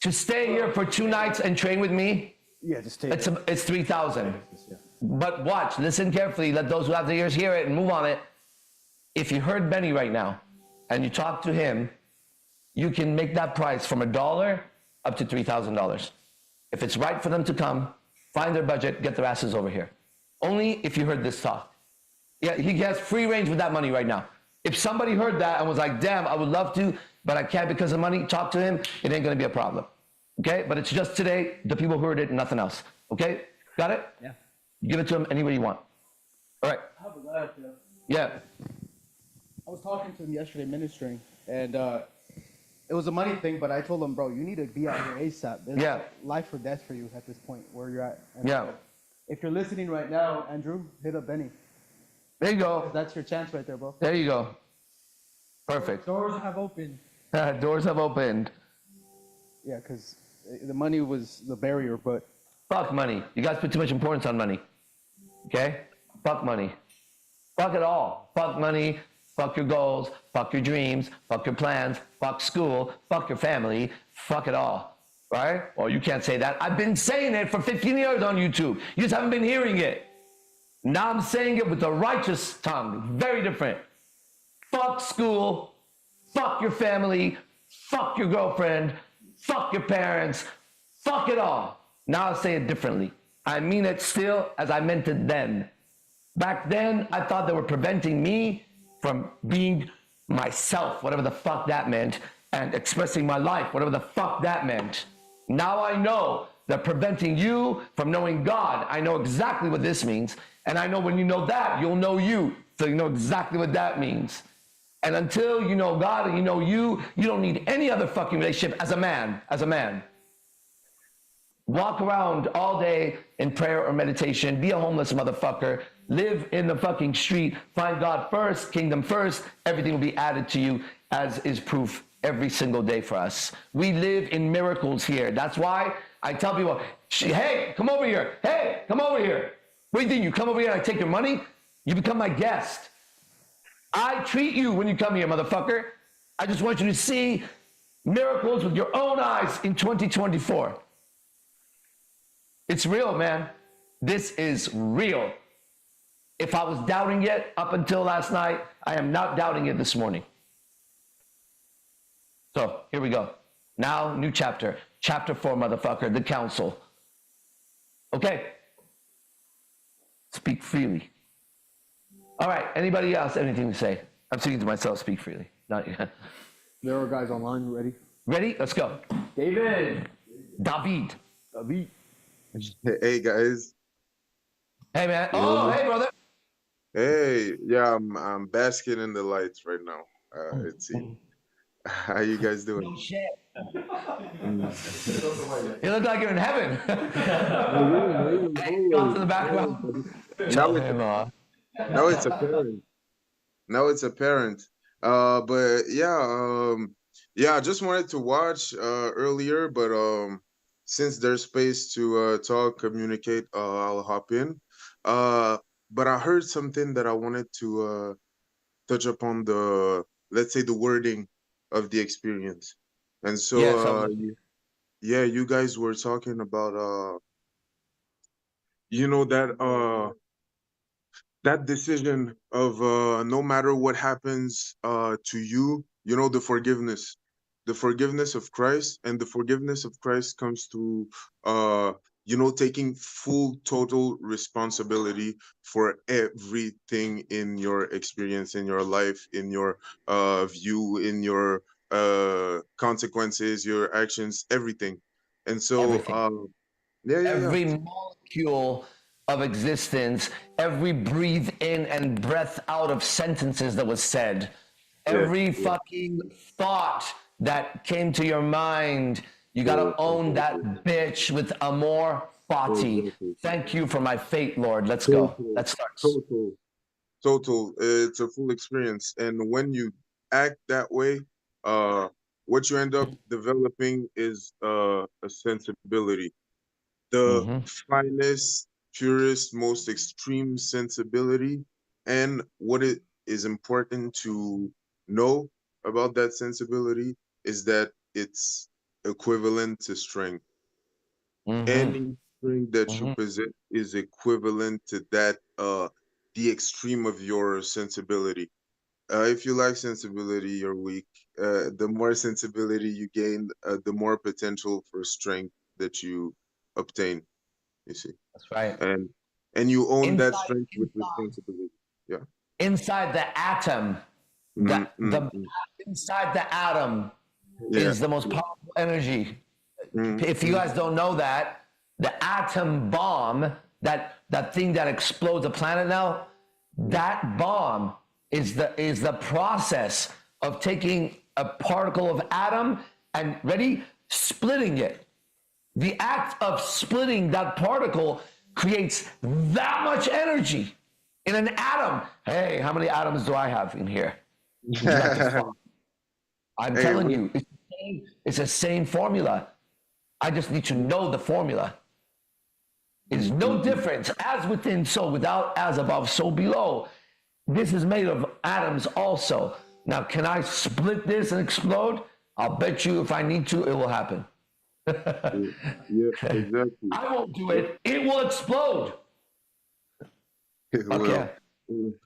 To stay here for 2 nights and train with me, Yeah, just take it's 3,000. Yeah. But watch, listen carefully. Let those who have their ears hear it and move on it. If you heard Benny right now and you talk to him, you can make that price from $1 up to $3,000. If it's right for them to come, find their budget, get their asses over here. Only if you heard this talk. Yeah, he has free range with that money right now. If somebody heard that and was like, damn, I would love to, but I can't because of money, talk to him, it ain't gonna be a problem. Okay? But it's just today, the people heard it and nothing else. Okay? Got it? Yeah. Give it to him any way you want. All right. How about that, Joe? Yeah. I was talking to him yesterday ministering, and it was a money thing, but I told him, bro, you need to be out here ASAP. There's Yeah. life or death for you at this point where you're at. And Yeah. If you're listening right now, Andrew, hit up Benny. There you go. That's your chance right there, bro. There you go. Perfect. Doors have opened. Doors have opened. Yeah, because the money was the barrier, but Fuck money. You guys put too much importance on money. Okay? Fuck money. Fuck it all. Fuck money. Fuck your goals. Fuck your dreams. Fuck your plans. Fuck school. Fuck your family. Fuck it all. Right? Well, you can't say that. I've been saying it for 15 years on YouTube. You just haven't been hearing it. Now I'm saying it with a righteous tongue. Very different. Fuck school. Fuck your family. Fuck your girlfriend. Fuck your parents. Fuck it all. Now I'll say it differently. I mean it still as I meant it then. Back then, I thought they were preventing me from being myself, whatever the fuck that meant, and expressing my life, whatever the fuck that meant. Now I know they're preventing you from knowing God. I know exactly what this means. And I know when you know that, you'll know you. So you know exactly what that means. And until you know God and you know you don't need any other fucking relationship as a man. walk around all day in prayer or meditation, be a homeless motherfucker, live in the fucking street, find God first, kingdom first, everything will be added to you, as is proof every single day for us. We live in miracles here. That's why I tell people, hey, come over here. Hey, come over here. What do you think? You come over here and I take your money? You become my guest. I treat you when you come here, motherfucker. I just want you to see miracles with your own eyes in 2024. It's real, man. This is real. If I was doubting it up until last night, I am not doubting it this morning. So here we go. Now, new chapter. Chapter 4, motherfucker, the council. Okay. Speak freely. All right. Anybody else, anything to say? I'm speaking to myself, speak freely. Not yet. There are guys online ready. Ready? Let's go. David. David. Hey guys. Hey man. Oh, hey brother. Hey, yeah, I'm basking in the lights right now. Let's see. How you guys doing? Oh, shit. You look like you're in heaven. Hey, off in the background. Now it's apparent. Now it's apparent. But yeah, I just wanted to watch earlier, but since there's space to talk, communicate, I'll hop in. But I heard something that I wanted to touch upon let's say the wording of the experience. And so yeah, you guys were talking about that decision of no matter what happens to you, the forgiveness of Christ. And the forgiveness of Christ comes to taking full total responsibility for everything in your experience, in your life, in your view, in your consequences, your actions, everything. And so every molecule of existence, every breathe in and breath out of sentences that was said, every fucking thought that came to your mind, you gotta own that bitch with amor fati. Thank you for my fate, Lord. Let's go. Let's start. Total. It's a full experience. And when you act that way, what you end up developing is a sensibility. The finest, purest, most extreme sensibility. And what it is important to know about that sensibility is that it's equivalent to strength. Any strength that you possess is equivalent to that, the extreme of your sensibility. If you lack sensibility, you're weak. The more sensibility you gain, the more potential for strength that you obtain. You see, that's right. And you own that strength with responsibility. Yeah. Inside the atom, inside the atom is the most powerful energy. If you guys don't know that, the atom bomb, that thing that explodes a planet now, that bomb is the process of taking a particle of atom and splitting it. The act of splitting that particle creates that much energy in an atom. Hey, how many atoms do I have in here? I'm telling you, it's the same formula. I just need to know the formula. It's no difference. As within, so without, as above, so below. This is made of atoms also. Now, can I split this and explode? I'll bet you if I need to, it will happen. Yeah, exactly. I won't do it. It will explode. Okay.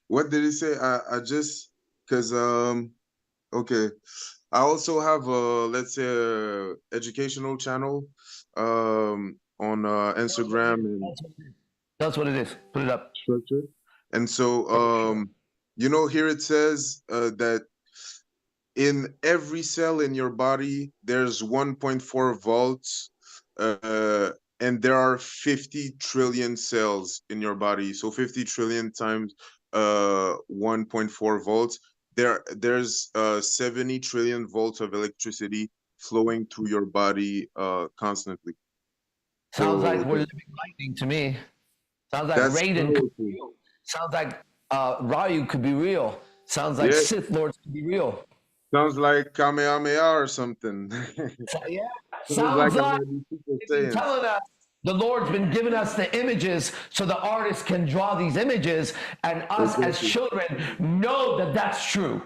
What did he say? I just, because, okay. I also have let's say a educational channel on Instagram. And that's what it is. Put it up. Structure. And so, here it says that in every cell in your body, there's 1.4 volts, and there are 50 trillion cells in your body. So 50 trillion times 1.4 volts. There's 70 trillion volts of electricity flowing through your body constantly. Sounds like So we're living lightning to me. Sounds like that's Raiden could be powerful. real. Sounds like Ryu could be real. Sounds like Yeah, Sith Lords could be real. sounds like Kamehameha or something. Yeah. Sounds Sounds like I like might be Super they've been Saiyans. telling us the Lord's been giving us the images so the artist can draw these images, and us as Exactly. children know that that's true.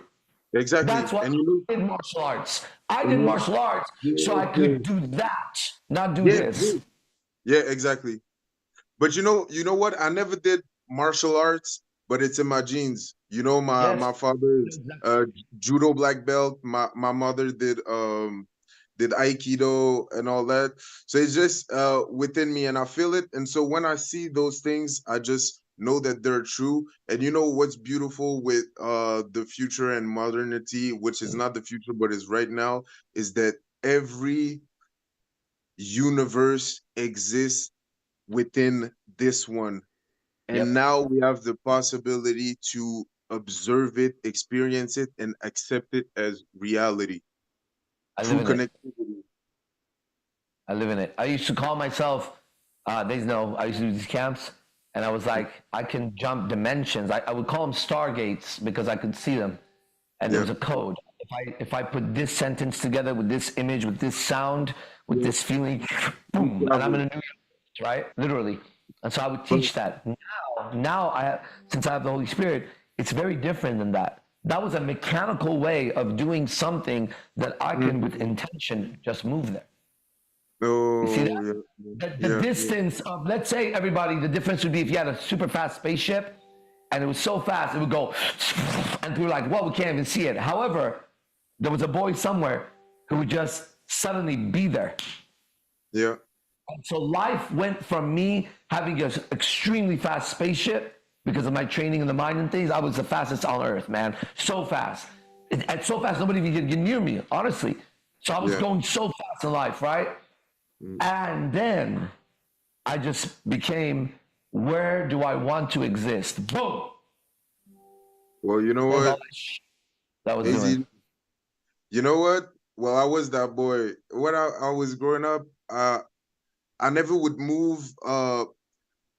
Exactly. That's why And you I did martial arts. I look, did martial arts so I could do that, not do this. yeah, exactly. But you know what? I never did martial arts, but it's in my genes. You know, Yes. my father is judo black belt. My mother did aikido and all that. So it's just within me, and I feel it. And so when I see those things, I just know that they're true. And you know what's beautiful with the future and modernity, which is not the future but is right now, is that every universe exists within this one. And Yep. now we have the possibility to observe it, experience it, and accept it as reality I through live in it. connectivity. I live in it. I used to call myself, they know, I used to do these camps, and I was like, I can jump dimensions. I would call them stargates because I could see them. And there was a code. If I put this sentence together with this image, with this sound, with this feeling, boom, and I'm in a new universe, right? Literally. And so I would teach that. Now I have, since I have the Holy Spirit, it's very different than that. That was a mechanical way of doing something that I can, with intention, just move there. Oh, You see that? The distance of, let's say, everybody, the difference would be if you had a super fast spaceship and it was so fast, it would go, and people were like, well, we can't even see it. However, there was a boy somewhere who would just suddenly be there. Yeah. And so life went from me having an extremely fast spaceship because of my training in the mind and things. I was the fastest on earth, man. So fast. And so fast, nobody even could get near me, honestly. So I was going so fast in life, right? And then I just became, where do I want to exist? Boom. Well, you know what? That was AZ, doing. you know what? Well, I was that boy. When I was growing up, I never would move.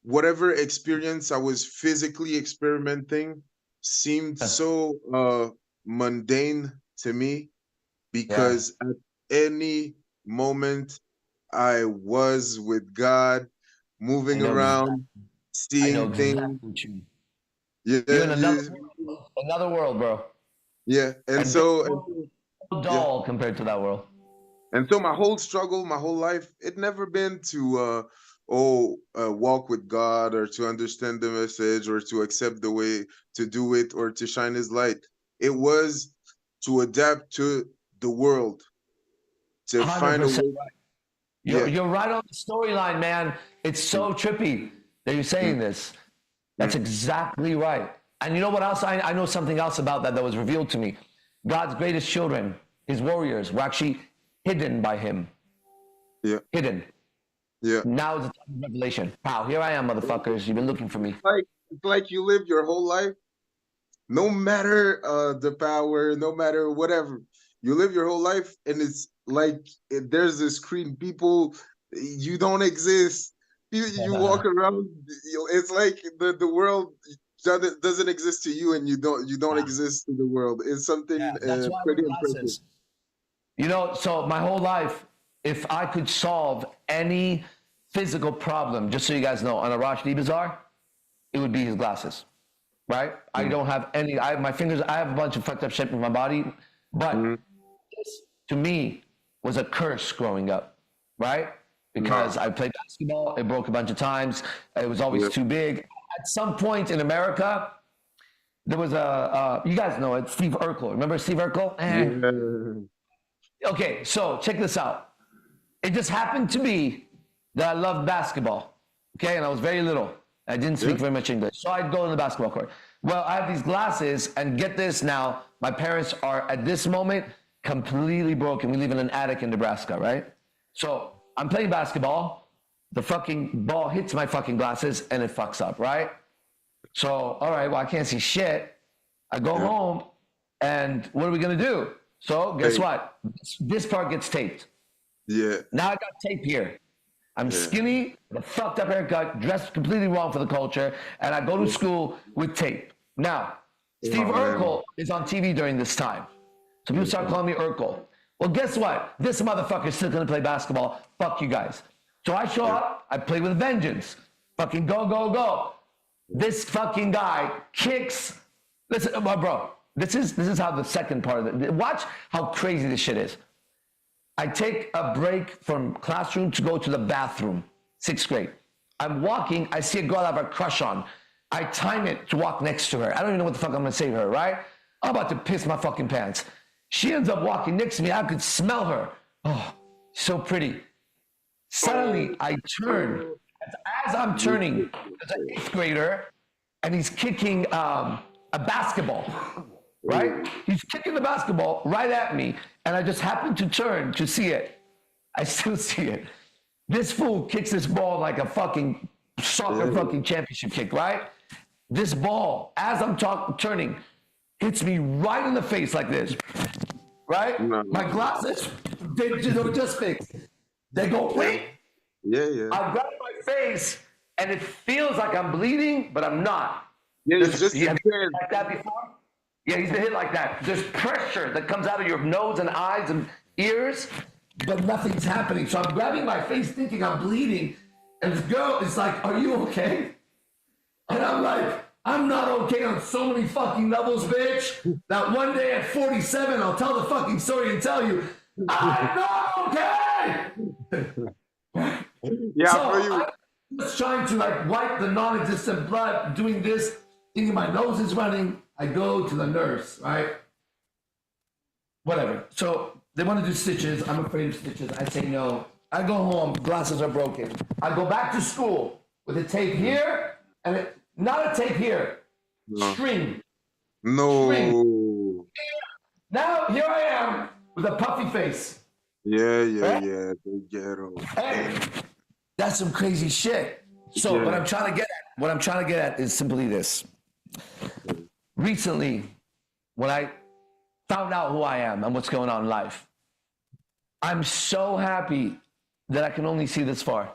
Whatever experience I was physically experimenting seemed so mundane to me because at any moment I was with God, moving around, seeing things. You're in another world, bro. Yeah, and so dull compared to that world. And so my whole struggle, my whole life, it never been to walk with God or to understand the message or to accept the way to do it or to shine his light. It was to adapt to the world, to find a way. Right. You're right on the storyline, man. It's so trippy that you're saying this. That's exactly right. And you know what else? I know something else about that was revealed to me. God's greatest children, his warriors, were actually hidden by him. Yeah. Hidden. Yeah. Now is the time of revelation. Wow, here I am, motherfuckers. You've been looking for me. It's like you live your whole life, no matter the power, no matter whatever. You live your whole life, and it's like there's a screen. People, you don't exist. You walk around. It's like the world doesn't exist to you, and you don't exist to the world. It's something pretty impressive. You know, so my whole life, if I could solve any physical problem, just so you guys know, on Arash Dibazar, it would be his glasses, right? I don't have any, I have my fingers, I have a bunch of fucked up shit in my body, but this, to me, was a curse growing up, right? Because I played basketball, it broke a bunch of times, it was always too big. At some point in America, there was you guys know it, Steve Urkel. Remember Steve Urkel? Okay, so check this out. It just happened to be that I loved basketball, okay? And I was very little. I didn't speak very much English. So I'd go in the basketball court. Well, I have these glasses, and get this now, my parents are, at this moment, completely broken. We live in an attic in Nebraska, right? So I'm playing basketball. The fucking ball hits my fucking glasses, and it fucks up, right? So, all right, well, I can't see shit. I go home, and what are we going to do? So guess what? This part gets taped. Yeah. Now I got tape here. I'm skinny, with a fucked up haircut, dressed completely wrong for the culture, and I go to school with tape. Now, Steve Urkel is on TV during this time. So people start calling me Urkel. Well, guess what? This motherfucker's still gonna play basketball. Fuck you guys. So I show up, I play with a vengeance. Fucking go, go, go. This fucking guy kicks. Listen, bro, this is how the second part of it. Watch how crazy this shit is. I take a break from classroom to go to the bathroom, 6th grade. I'm walking, I see a girl I have a crush on. I time it to walk next to her. I don't even know what the fuck I'm gonna say to her, right? I'm about to piss my fucking pants. She ends up walking next to me. I could smell her. Oh, so pretty. Suddenly, I turn. As I'm turning, there's an 8th grader, and he's kicking a basketball, right? He's kicking the basketball right at me, and I just happen to turn to see it. I still see it. This fool kicks this ball like a fucking soccer fucking championship kick, right? This ball, as I'm turning, hits me right in the face like this, right? My glasses, they were just fixed. They go, wait. Yeah. I grab my face, and it feels like I'm bleeding, but I'm not. Yeah, it's just like that before? Yeah, he's been hit like that. There's pressure that comes out of your nose and eyes and ears, but nothing's happening. So I'm grabbing my face thinking I'm bleeding, and this girl is like, are you okay? And I'm like, I'm not okay on so many fucking levels, bitch, that one day at 47, I'll tell the fucking story and tell you, I'm not okay! Yeah, so for you. I was trying to like wipe the non-existent blood, doing this, thinking my nose is running. I go to the nurse, right? Whatever. So they want to do stitches. I'm afraid of stitches. I say no. I go home. Glasses are broken. I go back to school with a tape here and not a tape here. String. No. String. Now here I am with a puffy face. Yeah. The ghetto. Hey, that's some crazy shit. So what I'm trying to get at is simply this. Recently, when I found out who I am and what's going on in life, I'm so happy that I can only see this far.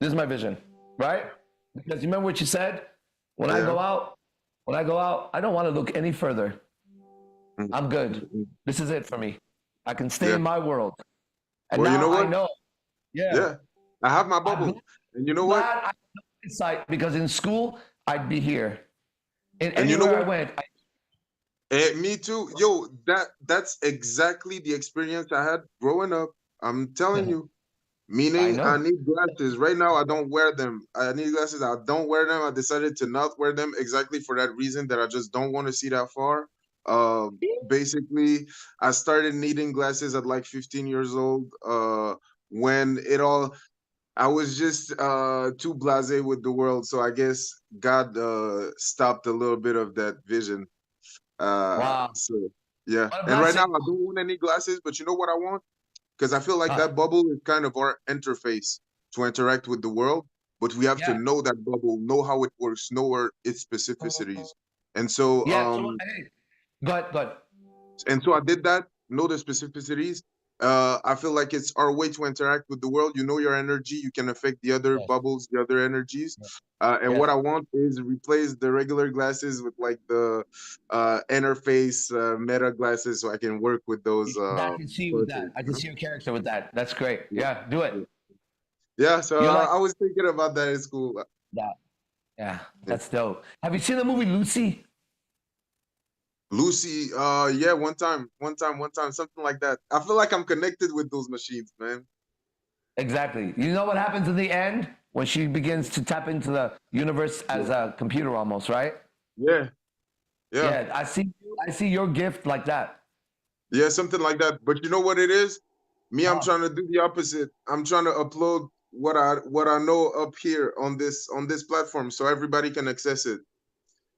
This is my vision, right? Because you remember what you said? When I go out, I don't want to look any further. I'm good. This is it for me. I can stay in my world. And well, now you know what? I know. Yeah. I have my bubble. And you know what? I have insight because in school, I'd be here. And you know what? I went. Me too. Yo, that's exactly the experience I had growing up. I'm telling you. Meaning I need glasses. Right now, I don't wear them. I need glasses. I don't wear them. I decided to not wear them exactly for that reason that I just don't want to see that far. Basically, I started needing glasses at like 15 years old. When I was just too blasé with the world. So I guess God stopped a little bit of that vision. Wow. So yeah. And right now I don't want any glasses, but you know what I want? Because I feel like that bubble is kind of our interface to interact with the world, but we have to know that bubble, know how it works, know its specificities. And so, go ahead. And so I did that, know the specificities. I feel like it's our way to interact with the world. You know your energy, you can affect the other bubbles, the other energies. And what I want is replace the regular glasses with like the interface meta glasses so I can work with those. I can see you with that. I can see your character with that. That's great. Yeah, do it. Yeah, so I was thinking about that in school. Yeah, that's dope. Have you seen the movie Lucy? Lucy, yeah, one time, something like that. I feel like I'm connected with those machines, man. Exactly. You know what happens in the end when she begins to tap into the universe as a computer almost, right? Yeah. I see your gift like that. Yeah, something like that. But you know what it is? Me, I'm trying to do the opposite. I'm trying to upload what I know up here on this platform so everybody can access it.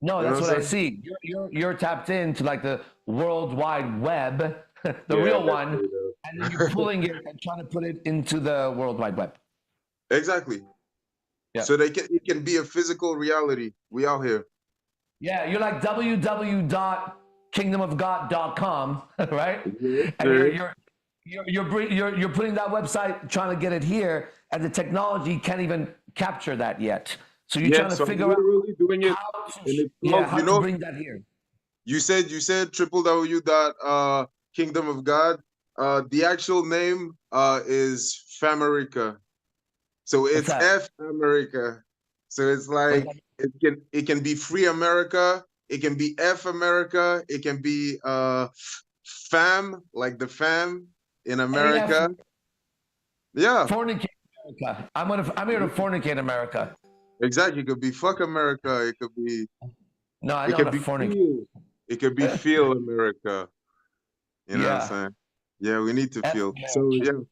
No, that's what I see. You're tapped into like the World Wide Web, the real one, and then you're pulling it and trying to put it into the World Wide Web. Exactly. Yeah. So it can be a physical reality. We out here. Yeah, you're like www.kingdomofgod.com, right? And You're putting that website, trying to get it here, and the technology can't even capture that yet. So you're trying to so I'm figure out literally doing it, how to, and it's called, how you to know, bring that here. you said www dot Kingdom of God. The actual name is Famerica. So What's it's that? F America. So it's like it can be Free America, it can be F America, it can be fam, like the fam in America. Yeah. Fornicate America. I'm here to fornicate America. Exactly. It could be fuck America. It could be No, I it know how could to be fornicate. feel. It could be feel America. You know what I'm Yeah. saying? Yeah, we need to F feel. So America.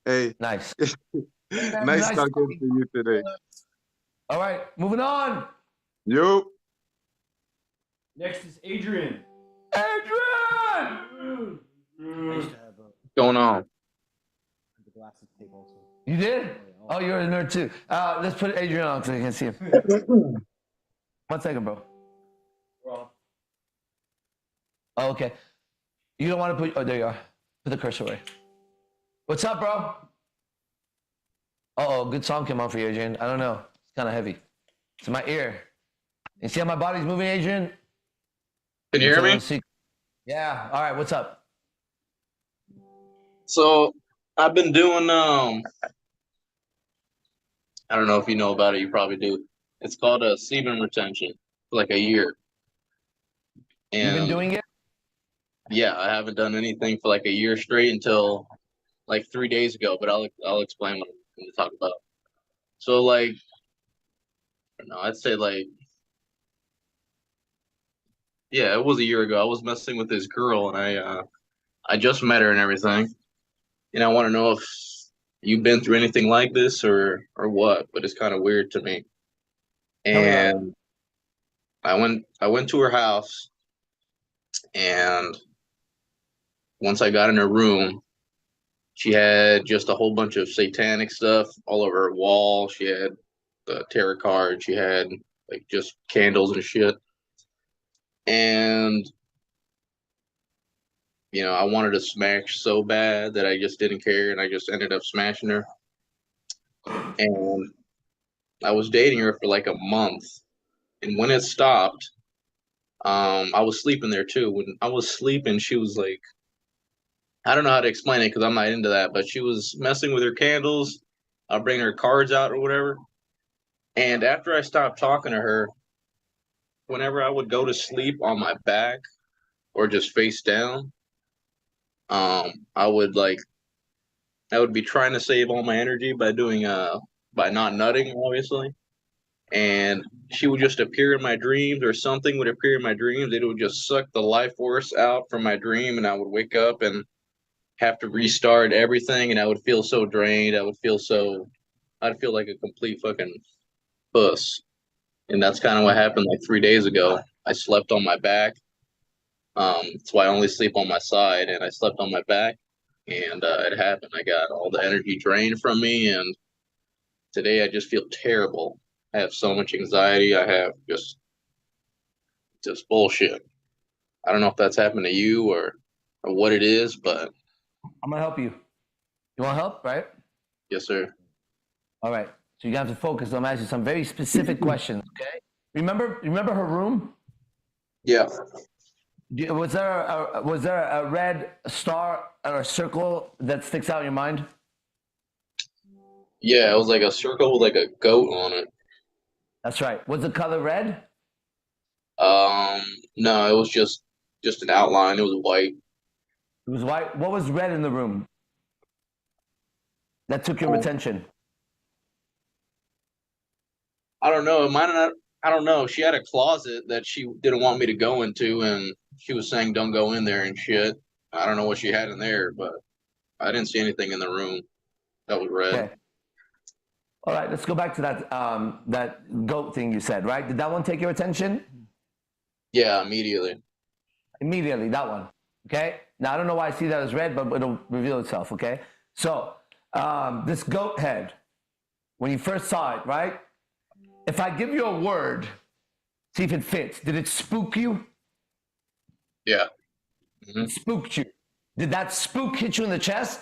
yeah. Hey, Nice. Hey, man, nice nice talking to you today. All right, moving on. Yo. Next is Adrian. Adrian! Going on? The glasses tape also. You did? Oh, you're a nerd too. Let's put Adrian on so you can see him. 1 second, bro. Oh, okay. You don't want to put, oh, there you are. Put the cursor away. What's up, bro? Uh-oh, good song came on for you, Adrian. I don't know. It's kind of heavy. It's in my ear. You see how my body's moving, Adrian? Can you hear me? Yeah. All right, what's up? So I've been doing I don't know if you know about it, you probably do. It's called a semen retention for like a year. You've been And doing it? yeah, I haven't done anything for like a year straight until like 3 days ago, but I'll explain what I'm going to talk about. So like I don't know, I'd say like yeah, it was a year ago. I was messing with this girl and I just met her and everything. And I want to know if you've been through anything like this or what, but it's kind of weird to me. And I went to her house, and once I got in her room, she had just a whole bunch of satanic stuff all over her wall. She had the tarot card, she had like just candles and shit. And you know, I wanted to smash so bad that I just didn't care, and I just ended up smashing her. And I was dating her for like a month, and when it stopped, I was sleeping there too. When I was sleeping, she was like, I don't know how to explain it because I'm not into that, but she was messing with her candles, bringing her cards out or whatever. And after I stopped talking to her, whenever I would go to sleep on my back or just face down, I would be trying to save all my energy by doing by not nutting, obviously. And she would just appear in my dreams, or something would appear in my dreams. It would just suck the life force out from my dream, and I would wake up and have to restart everything, and I would feel so drained. I'd feel like a complete fucking puss. And that's kind of what happened like 3 days ago. I slept on my back. That's why I only sleep on my side, and I slept on my back, and it happened. I got all the energy drained from me, and today I just feel terrible. I have so much anxiety. I have just bullshit. I don't know if that's happened to you or what it is, but I'm going to help you. You want help, right? yes, sir. All right. So you have to focus. I'm asking some very specific questions, okay? Remember her room? Yeah. Was there a red star or a circle that sticks out in your mind? Yeah, it was like a circle with like a goat on it. That's right. Was the color red? No, it was just an outline. It was white. It was white. What was red in the room that took your attention? I don't know. It might not. I don't know. She had a closet that she didn't want me to go into, and she was saying don't go in there and shit. I don't know what she had in there, but I didn't see anything in the room that was red. Okay. All right, let's go back to that goat thing you said, right? Did that one take your attention? Yeah, immediately. Immediately, that one. Okay? Now, I don't know why I see that as red, but it'll reveal itself, okay? So, this goat head, when you first saw it, right? If I give you a word, see if it fits. Did it spook you? Yeah. It spooked you. Did that spook hit you in the chest?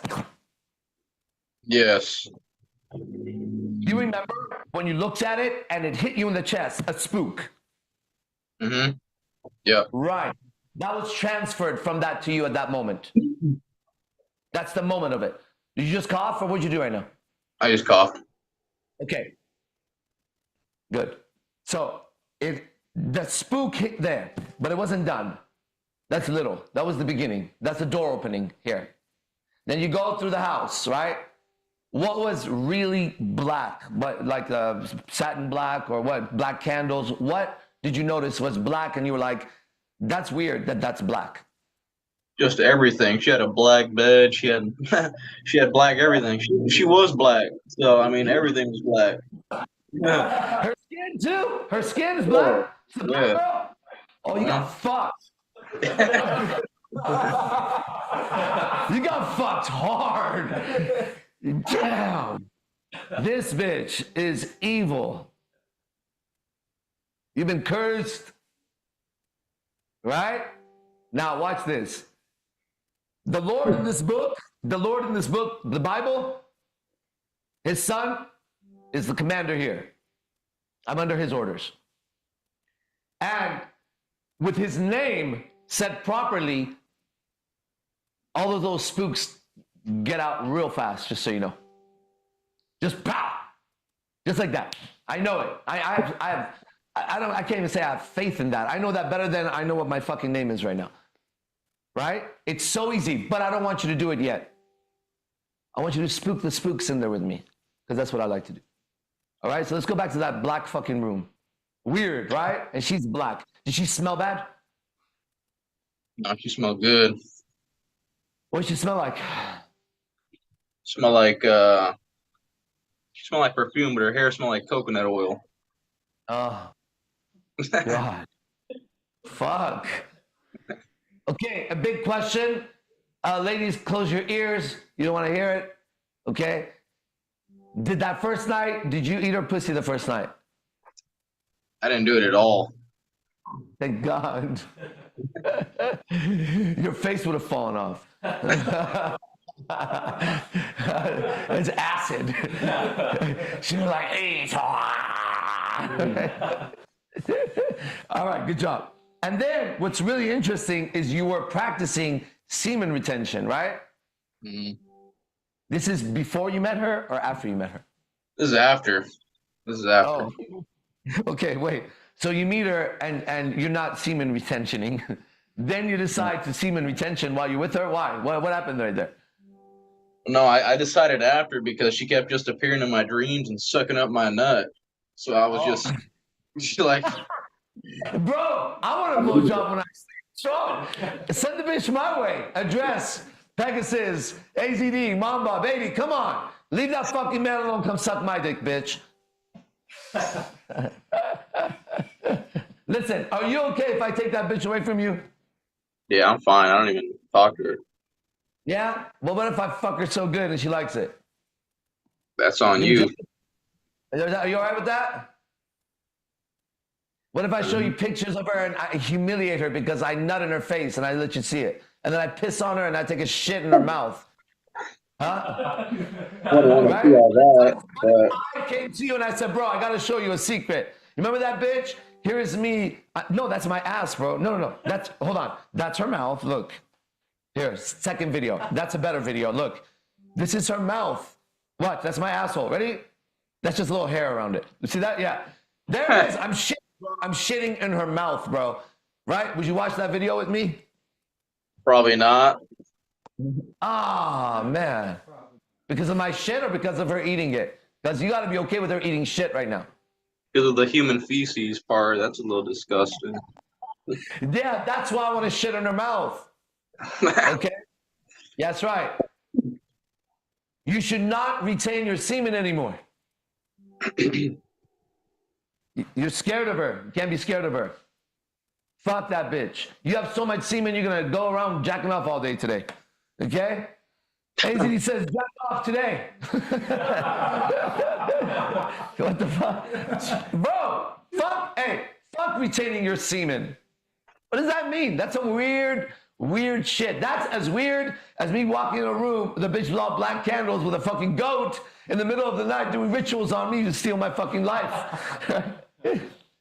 Yes. You remember when you looked at it and it hit you in the chest, a spook? Mm-hmm. Yeah. Right. That was transferred from that to you at that moment. That's the moment of it. Did you just cough or what'd you do right now? I just coughed. Okay. Good. So the spook hit there, but it wasn't done. That's little. That was the beginning. That's the door opening here. Then you go through the house, right? What was really black, but like satin black or what? Black candles. What did you notice was black and you were like, that's weird that that's black? Just everything. She had a black bed. She had she had black everything. She was black. So I mean, everything was black. Yeah. Her skin too. Her skin is black. She's a black Yeah. girl. Oh, you got fucked. You got fucked hard. Damn. This bitch is evil. You've been cursed. Right? Now watch this. The Lord in this book, the Bible, his son is the commander here. I'm under his orders. And with his name said properly, all of those spooks get out real fast, just so you know. Just pow! Just like that. I know it. I can't even say I have faith in that. I know that better than I know what my fucking name is right now. Right? It's so easy, but I don't want you to do it yet. I want you to spook the spooks in there with me, because that's what I like to do. All right, so let's go back to that black fucking room. Weird, right? And she's black. Did she smell bad? No, she smelled good. What did she smell like? Smell like she smelled like perfume, but her hair smelled like coconut oil. Oh, God. Fuck. Okay, a big question. Ladies, close your ears. You don't want to hear it. Okay? Did that first night, did you eat her pussy the first night? I didn't do it at all. Thank God. Your face would have fallen off. It's acid. She was like, eat. All right, good job. And then what's really interesting is you were practicing semen retention, right? Mm-hmm. This is before you met her or after you met her? This is after. Oh. Okay, wait. So you meet her and you're not semen retentioning. Then you decide to semen retention while you're with her. Why? What happened right there? No, I decided after because she kept just appearing in my dreams and sucking up my nut. So I was just like, bro, I want a blowjob when I sleep. So send the bitch my way. Address Pegasus, AZD, Mamba, baby, come on. Leave that fucking man alone. Come suck my dick, bitch. Listen, are you okay if I take that bitch away from you? yeah, I'm fine. I don't even talk to her. Yeah? Well, what if I fuck her so good and she likes it? That's on you. Are you all right with that? What if I show you pictures of her and I humiliate her because I nut in her face and I let you see it? And then I piss on her and I take a shit in her mouth. Huh? Right? I came to you and I said, bro, I got to show you a secret. You remember that bitch? Here is me. No, that's my ass, bro. No. Hold on. That's her mouth. Look. Here, second video. That's a better video. Look. This is her mouth. What? That's my asshole. Ready? That's just a little hair around it. You see that? Yeah. There it is. I'm shitting, bro. I'm shitting in her mouth, bro. Right? Would you watch that video with me? Probably not. Ah, man. Because of my shit or because of her eating it? Because you got to be okay with her eating shit right now. Because of the human feces part, that's a little disgusting. Yeah, that's why I want to shit in her mouth. Okay? Yeah, that's right. You should not retain your semen anymore. You're scared of her. You can't be scared of her. Fuck that bitch. You have so much semen, you're going to go around jacking off all day today. Okay? AZD says, jack off today. What the fuck? Bro, fuck retaining your semen. What does that mean? That's a weird Weird shit. That's as weird as me walking in a room with a bitch with all black candles with a fucking goat in the middle of the night doing rituals on me to steal my fucking life.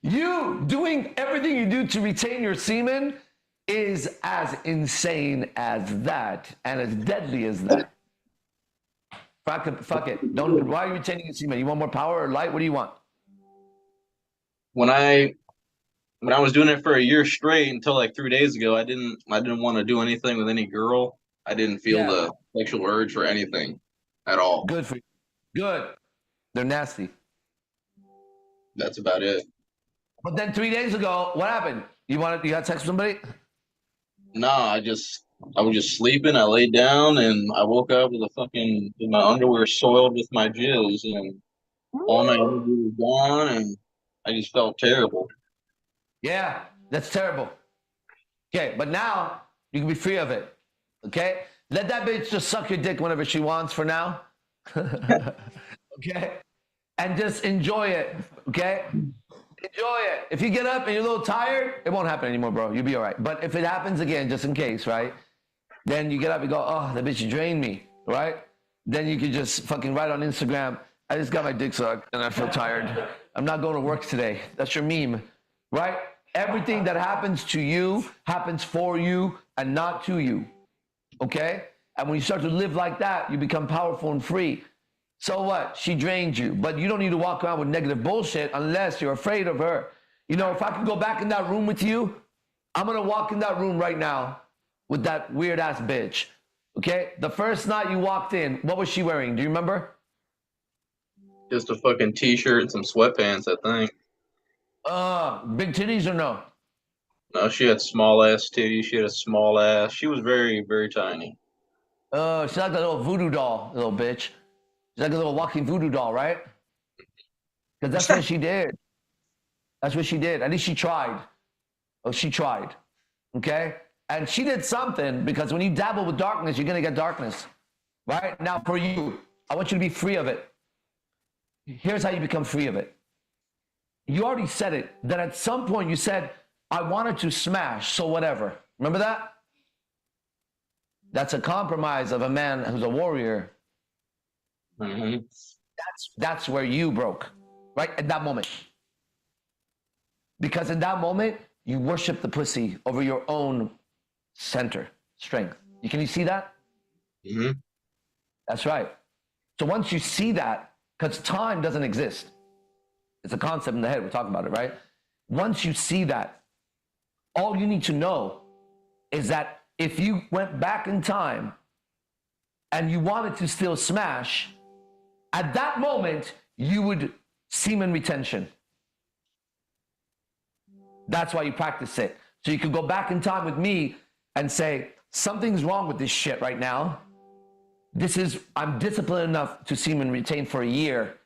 You doing everything you do to retain your semen is as insane as that and as deadly as that. Fuck it. Why are you retaining your semen? You want more power or light? What do you want? When I was doing it for a year straight until like 3 days ago, I didn't want to do anything with any girl. I didn't feel the sexual urge for anything at all. Good for you. Good. They're nasty. That's about it. But then 3 days ago, what happened? You had sex with somebody? Nah, I was just sleeping. I laid down and I woke up with my underwear soiled with my jizz, and all my energy was gone, and I just felt terrible. Yeah, that's terrible. Okay, but now you can be free of it. Okay? Let that bitch just suck your dick whenever she wants for now. Okay? And just enjoy it. Okay? Enjoy it. If you get up and you're a little tired, it won't happen anymore, bro. You'll be all right. But if it happens again, just in case, right? Then you get up and go, oh, that bitch drained me, right? Then you can just fucking write on Instagram, I just got my dick sucked and I feel tired. I'm not going to work today. That's your meme, right? Everything that happens to you happens for you and not to you, okay? And when you start to live like that, you become powerful and free. So what? She drained you, but you don't need to walk around with negative bullshit unless you're afraid of her. You know, if I can go back in that room with you, I'm going to walk in that room right now with that weird ass bitch, okay? The first night you walked in, what was she wearing? Do you remember? Just a fucking t-shirt and some sweatpants, I think. Big titties or no? No, she had small ass titties. She had a small ass. She was very, very tiny. She's like a little voodoo doll, little bitch. She's like a little walking voodoo doll, right? Because that's what she did. That's what she did. At least she tried. Oh, she tried. Okay? And she did something, because when you dabble with darkness, you're going to get darkness. Right? Now, for you, I want you to be free of it. Here's how you become free of it. You already said it, that at some point you said, I wanted to smash, so whatever. Remember that? That's a compromise of a man who's a warrior. Mm-hmm. That's where you broke, right? At that moment. Because in that moment, you worship the pussy over your own center, strength. Can you see that? Mm-hmm. That's right. So once you see that, because time doesn't exist. It's a concept in the head. We're talking about it, right? Once you see that, all you need to know is that if you went back in time and you wanted to still smash, at that moment, you would semen retention. That's why you practice it. So you could go back in time with me and say, something's wrong with this shit right now. I'm disciplined enough to semen retain for a year.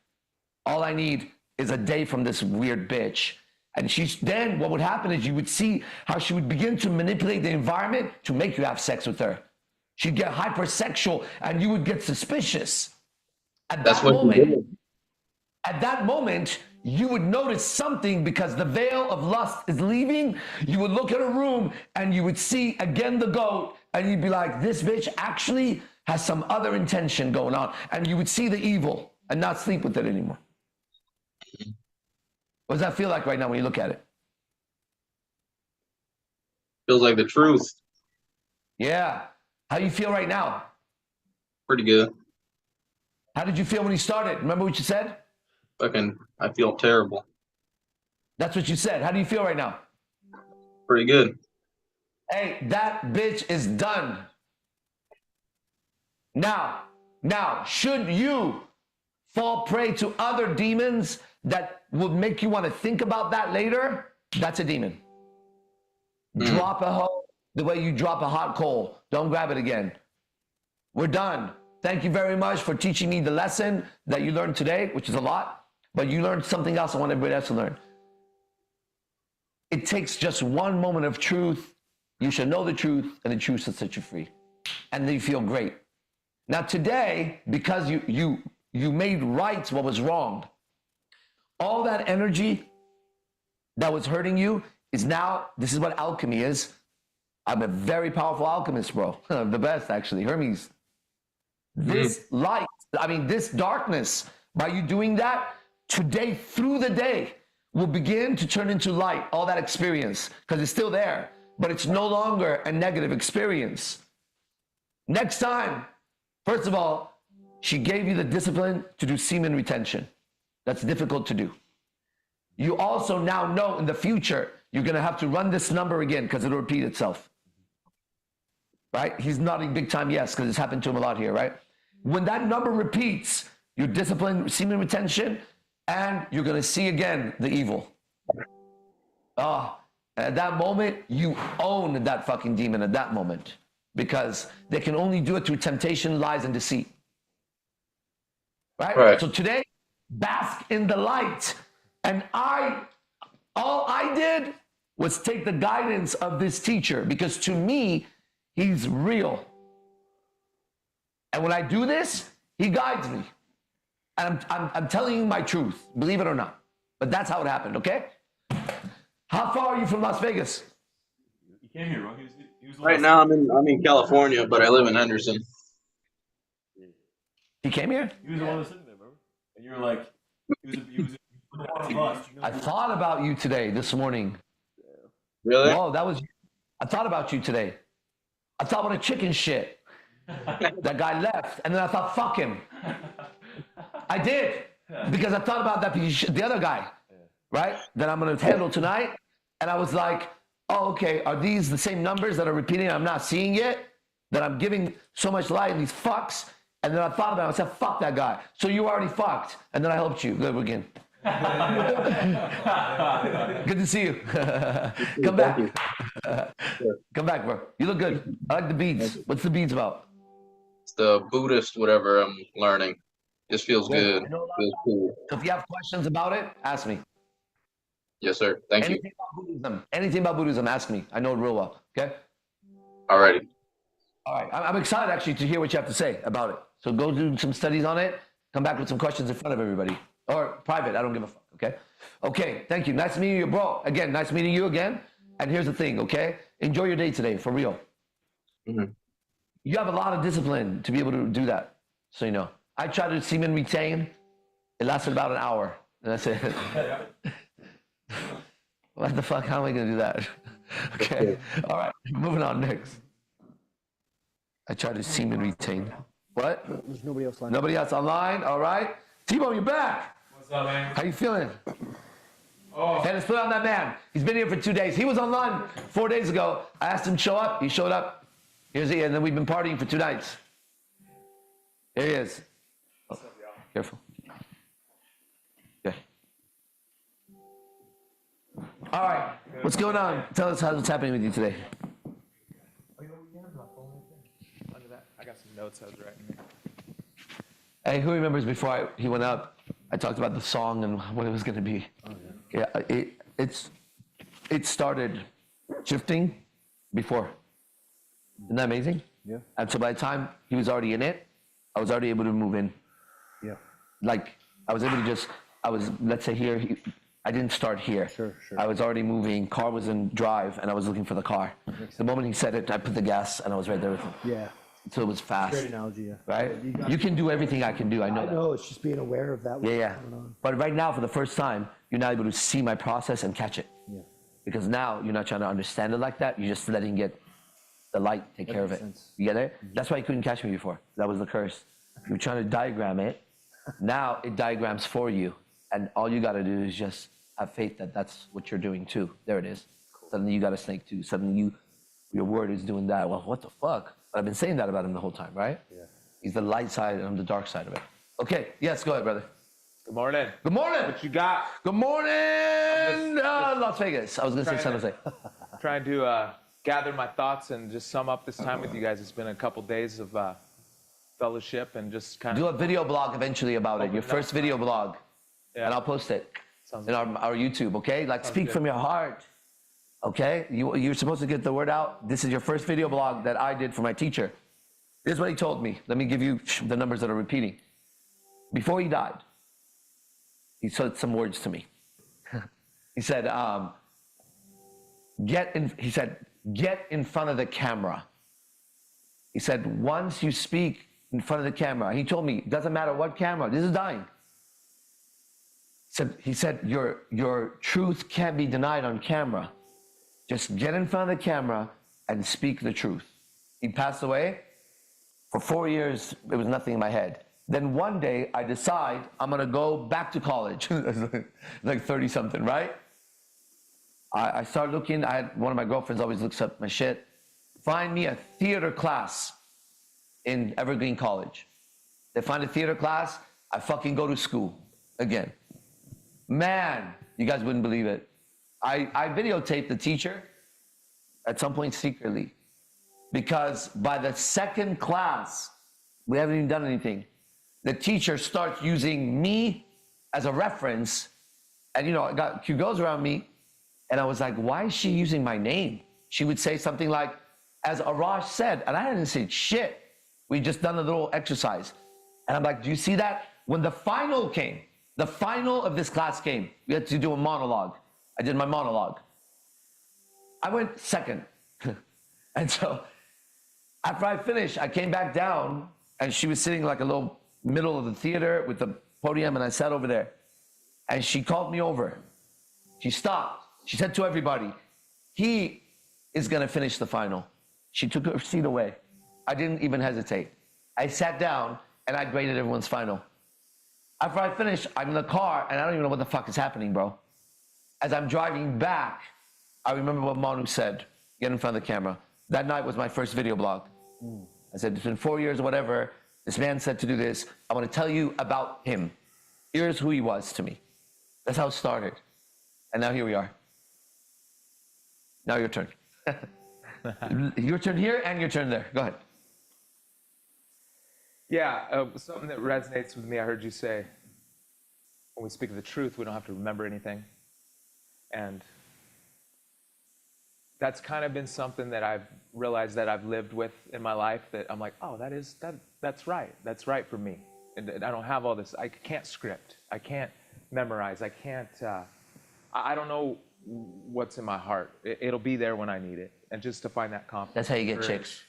All I need is a day from this weird bitch. And then what would happen is you would see how she would begin to manipulate the environment to make you have sex with her. She'd get hypersexual and you would get suspicious. At that moment, you would notice something, because the veil of lust is leaving. You would look at a room and you would see again the goat, and you'd be like, this bitch actually has some other intention going on. And you would see the evil and not sleep with it anymore. What does that feel like right now when you look at it? Feels like the truth. Yeah. How do you feel right now? Pretty good. How did you feel when you started? Remember what you said? I feel terrible. That's what you said. How do you feel right now? Pretty good. Hey, that bitch is done. Now, should you fall prey to other demons that would make you want to think about that later, that's a demon. Drop a hoe the way you drop a hot coal. Don't grab it again. We're done. Thank you very much for teaching me the lesson that you learned today, which is a lot, but you learned something else I want everybody else to learn. It takes just one moment of truth. You should know the truth, and the truth will set you free. And then you feel great. Now today, because you made right what was wrong, all that energy that was hurting you is now, this is what alchemy is. I'm a very powerful alchemist, bro. The best, actually. Hermes. This light, this darkness, by you doing that, today through the day, will begin to turn into light, all that experience, because it's still there, but it's no longer a negative experience. Next time, first of all, she gave you the discipline to do semen retention. That's difficult to do. You also now know in the future, you're going to have to run this number again because it'll repeat itself. Right? He's nodding big time yes, because it's happened to him a lot here, right? When that number repeats, you discipline semen retention, and you're going to see again the evil. At that moment, you own that fucking demon at that moment, because they can only do it through temptation, lies, and deceit. Right? So today, bask in the light. And all I did was take the guidance of this teacher, because to me, he's real. And when I do this, he guides me. And I'm telling you my truth, believe it or not. But that's how it happened, okay? How far are you from Las Vegas? He came here, bro. He was Right now, I'm in California, but I live in Henderson. He came here? He was the one that was sitting there, bro. And you were like, he was one of us. I thought about you today, this morning. Really? Whoa, I thought about you today. I thought, what a chicken shit. That guy left, and then I thought, fuck him. I did, because I thought about that the other guy, right, that I'm going to handle tonight, and I was like, oh, okay, are these the same numbers that are repeating I'm not seeing yet, that I'm giving so much light in these fucks? And then I thought about it, I said, fuck that guy. So you already fucked, and then I helped you. Good, again. Good to see you. Come back. Come back, bro. You look good. I like the beads. What's the beads about? It's the Buddhist whatever I'm learning. This feels good. Feels cool. So if you have questions about it, ask me. Yes, sir. Thank you. Anything about Buddhism, ask me. I know it real well. Okay? Alrighty. All right. I'm excited, actually, to hear what you have to say about it. So go do some studies on it. Come back with some questions in front of everybody. Or private. I don't give a fuck. Okay? Okay. Thank you. Nice meeting you, bro. Again, nice meeting you again. And here's the thing, okay? Enjoy your day today, for real. Mm-hmm. You have a lot of discipline to be able to do that. So you know. I tried to semen retain. It lasted about an hour. And that's it. What the fuck? How am I going to do that? Okay. All right. Moving on next. I tried to semen retain. What? There's nobody else online. Nobody else online? All right. T-Bone, you're back. What's up, man? How you feeling? Oh. Hey, let's put on that man. He's been here for 2 days. He was online 4 days ago. I asked him to show up. He showed up. Here's he. And then we've been partying for 2 nights. There he is. Oh, careful. Okay. All right. What's going on? Tell us what's happening with you today. I got some notes I was writing. Hey, who remembers before he went up, I talked about the song and what it was going to be. Oh, yeah. It started shifting before. Isn't that amazing? Yeah. And so by the time he was already in it, I was already able to move in. Yeah. Like, I was able to let's say here, I didn't start here. Sure. I was already moving, car was in drive, and I was looking for the car. The moment he said it, I put the gas, and I was right there with him. Yeah. So it was fast. Great analogy, yeah. Right? You can do everything I can do, I know that. No, it's just being aware of that. Yeah. But right now, for the first time, you're not able to see my process and catch it. Yeah. Because now you're not trying to understand it like that. You're just letting the light take care of it. Sense. You get it? That's why you couldn't catch me before. That was the curse. You were trying to diagram it. Now it diagrams for you. And all you got to do is just have faith that that's what you're doing too. There it is. Suddenly you got a snake too. Suddenly your word is doing that. Well, what the fuck? But I've been saying that about him the whole time, right? Yeah. He's the light side and I'm the dark side of it. Okay. Yes, go ahead, brother. Good morning. Good morning. What you got? Good morning, Las Vegas. I was going to say San Jose. Trying to gather my thoughts and just sum up this time with you guys. It's been a couple days of fellowship and just kind of do a video blog eventually about it. Your first video blog. Yeah. And I'll post it in our YouTube, okay? Like, speak from your heart, okay? You're supposed to get the word out. This is your first video blog that I did for my teacher. This is what he told me. Let me give you the numbers that are repeating. Before he died, he said some words to me. He said, get in front of the camera. He said, once you speak in front of the camera, he told me, it doesn't matter what camera, this is dying. He said, your truth can't be denied on camera. Just get in front of the camera and speak the truth. He passed away. For 4 years, there was nothing in my head. Then one day, I decide I'm gonna go back to college, like 30 something, right? I start looking, one of my girlfriends always looks up my shit. Find me a theater class in Evergreen College. They find a theater class, I fucking go to school again. Man, you guys wouldn't believe it. I videotaped the teacher at some point secretly, because by the second class, we haven't even done anything. The teacher starts using me as a reference, and I got cute girls around me, and I was like, why is she using my name? She would say something like, as Arash said, and I didn't say shit. We just done a little exercise. And I'm like, do you see that? When the final came, the final of this class came, we had to do a monologue. I did my monologue. I went second. And so after I finished, I came back down, and she was sitting like a little middle of the theater with the podium, and I sat over there. And she called me over. She stopped. She said to everybody, he is gonna finish the final. She took her seat away. I didn't even hesitate. I sat down and I graded everyone's final. After I finished, I'm in the car and I don't even know what the fuck is happening, bro. As I'm driving back, I remember what Manu said, get in front of the camera. That night was my first video blog. I said, it's been 4 years or whatever. This man said to do this. I want to tell you about him. Here's who he was to me. That's how it started. And now here we are. Now your turn. Your turn here and your turn there. Go ahead. Yeah, something that resonates with me, I heard you say, when we speak of the truth, we don't have to remember anything. And that's kind of been something that I've realized that I've lived with in my life, that I'm like, oh, that's right. That's right for me. And I don't have all this. I can't script. I can't memorize. I can't, I don't know what's in my heart. It'll be there when I need it. And just to find that confidence. That's how you get chicks.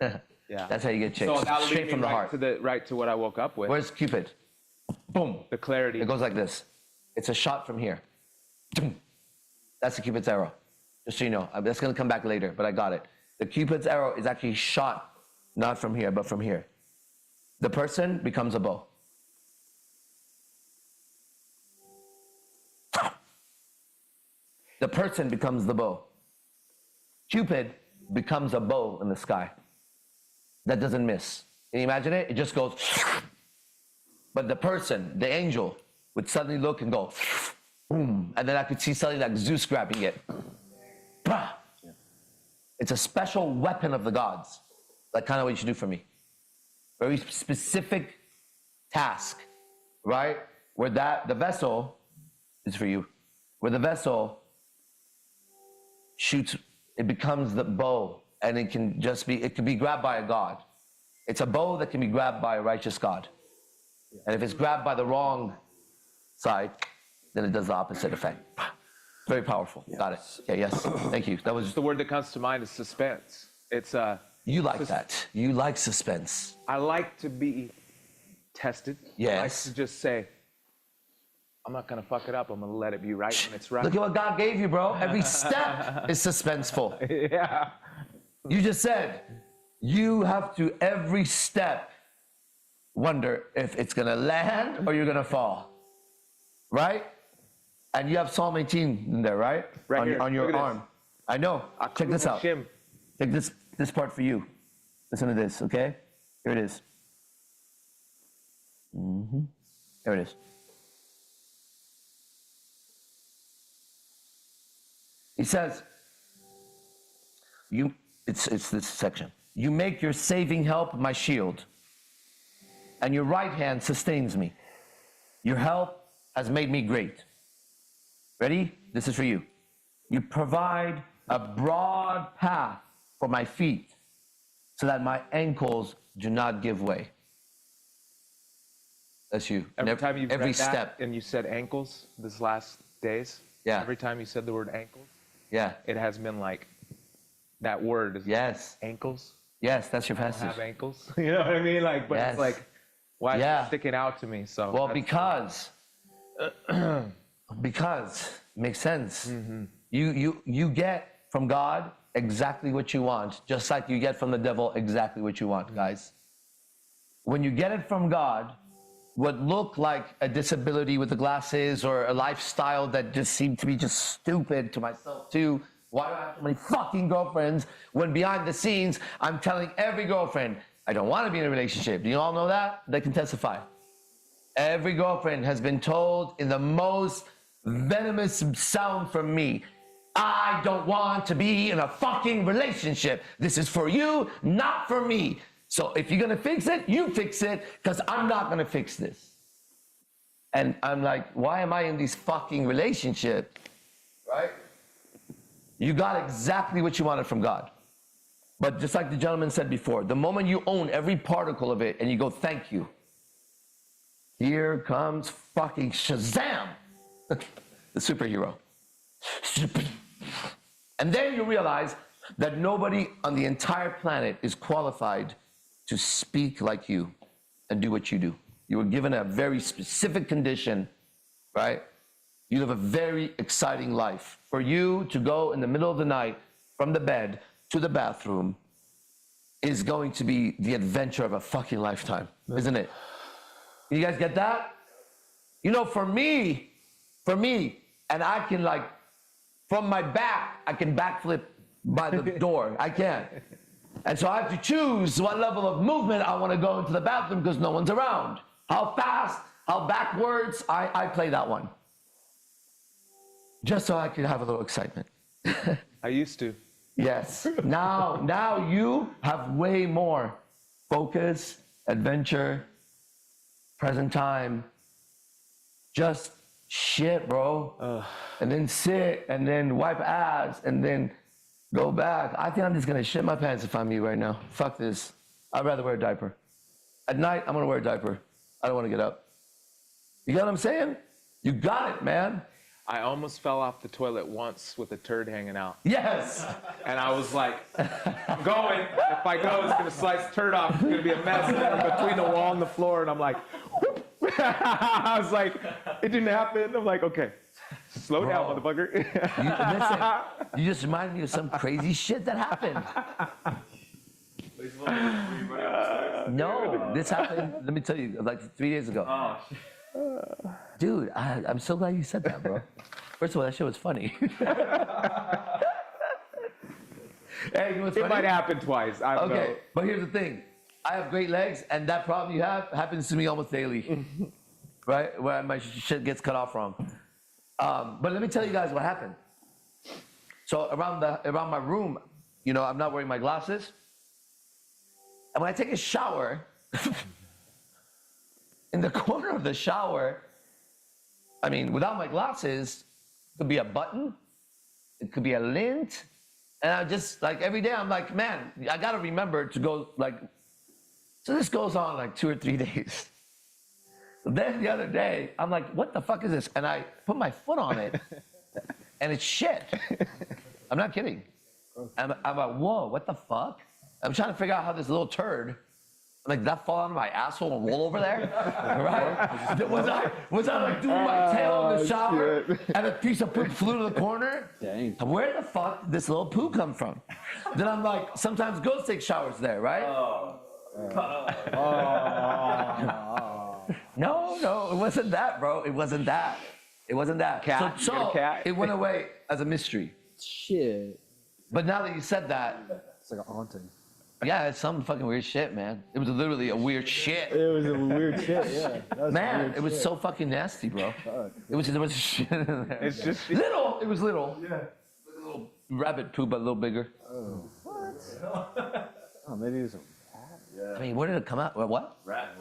Yeah. That's how you get chicks. So that'll straight lead from me the heart. Right to what I woke up with. Where's Cupid? Boom. The clarity. It goes like this. It's a shot from here. Boom. That's the Cupid's arrow. Just so you know. That's going to come back later, but I got it. The Cupid's arrow is actually shot not from here, but from here. The person becomes a bow. The person becomes the bow. Cupid becomes a bow in the sky. That doesn't miss. Can you imagine it? It just goes. But the person, the angel, would suddenly look and go, boom. And then I could see something like Zeus grabbing it. It's a special weapon of the gods. Like kind of what you should do for me. Very specific task, right? Where the vessel is for you. Where the vessel shoots, it becomes the bow, and it can be grabbed by a god. It's a bow that can be grabbed by a righteous god. And if it's grabbed by the wrong side, then it does the opposite effect. Very powerful. Yeah. Got it. Yeah, yes. Thank you. That was the word that comes to mind is suspense. It's you like that. You like suspense. I like to be tested. Yes. I like to just say, I'm not gonna fuck it up. I'm gonna let it be right when it's right. Look at what God gave you, bro. Every step is suspenseful. Yeah. You just said you have to every step wonder if it's gonna land or you're gonna fall, right? And you have Psalm 18 in there, right? Right on your arm. This. I know. Check this out. Shim. Take this part for you. Listen to this, okay? Here it is. There it is. He says, it's this section. You make your saving help my shield, and your right hand sustains me. Your help has made me great. Ready? This is for you. You provide a broad path for my feet so that my ankles do not give way. That's you. Every time you've every read that step. and you said ankles this last days, yeah. Every time you said the word ankles, yeah, it has been like, that word is Yes. ankles. Yes, that's your I have passage. ankles. You know what I mean? Like, but Yes. it's like, why is Yeah. it sticking out to me? So Well, that's- because makes sense. You get from God exactly what you want, just like you get from the devil exactly what you want, guys. When you get it from God, what looked like a disability with the glasses or a lifestyle that just seemed to be just stupid to myself too. Why do I have so many fucking girlfriends when behind the scenes I'm telling every girlfriend I don't want to be in a relationship? Do you all know that? They can testify. Every girlfriend has been told in the most venomous sound from me, I don't want to be in a fucking relationship. This is for you, not for me. So if you're gonna fix it, you fix it, because I'm not gonna fix this. And I'm like, why am I in these fucking relationships? Right? You got exactly what you wanted from God. But just like the gentleman said before, the moment you own every particle of it and you go, thank you, here comes fucking Shazam, the superhero. And then you realize that nobody on the entire planet is qualified to speak like you and do what you do. You were given a very specific condition, right? You live a very exciting life. For you to go in the middle of the night from the bed to the bathroom is going to be the adventure of a fucking lifetime, isn't it? You guys get that? You know, for me, and I can like, from my back, I can backflip by the door. I can. And so I have to choose what level of movement I want to go into the bathroom because no one's around. How fast, how backwards, I play that one. Just so I can have a little excitement. I used to. Yes. Now you have way more focus, adventure, present time, just shit, bro. And then sit, and then wipe ass, and then go back. I think I'm just gonna shit my pants if I'm you right now. Fuck this. I'd rather wear a diaper. At night, I'm gonna wear a diaper. I don't wanna get up. You get what I'm saying? You got it, man. I almost fell off the toilet once with a turd hanging out. Yes. And I was like, I'm going. If I go, it's going to slice the turd off. It's going to be a mess between the wall and the floor. And I'm like, whoop. I was like, it didn't happen. I'm like, okay, slow down, motherfucker. Listen, you just reminded me of some crazy shit that happened. No, this happened, let me tell you, like 3 days ago. Oh, shit. Dude, I'm so glad you said that, bro. First of all, that shit was funny. Hey, it might happen twice. I don't know. But here's the thing. I have great legs, and that problem you have happens to me almost daily. Right? Where my shit gets cut off from. But let me tell you guys what happened. So around my room, you know, I'm not wearing my glasses. And when I take a shower, in the corner of the shower, I mean, without my glasses, it could be a button, it could be a lint, and I just, like, every day I'm like, man, I gotta remember to go, like, so this goes on like 2 or 3 days. So then the other day, I'm like, what the fuck is this? And I put my foot on it, and it's shit. I'm not kidding. I'm like, whoa, what the fuck? I'm trying to figure out how this little turd, like, that fall out of my asshole and roll over there, right? Was I like doing my tail in the shower and a piece of poop flew to the corner? Dang. Where the fuck did this little poo come from? Then I'm like, sometimes girls take showers there, right? No, it wasn't that, bro. It wasn't that. Cat? So Cat? it went away as a mystery. Shit. But now that you said that, It's like a haunting. yeah, it's some fucking weird shit, man. It was literally a weird shit. It was a weird shit, yeah. That was Man, weird it was shit. so fucking nasty, bro. There was shit in there. It's just Little, it was little. Yeah. Like a little rabbit poop, but a little bigger. Oh. What? Oh, maybe it was a rat? Yeah. I mean, where did it come out? What? Rat.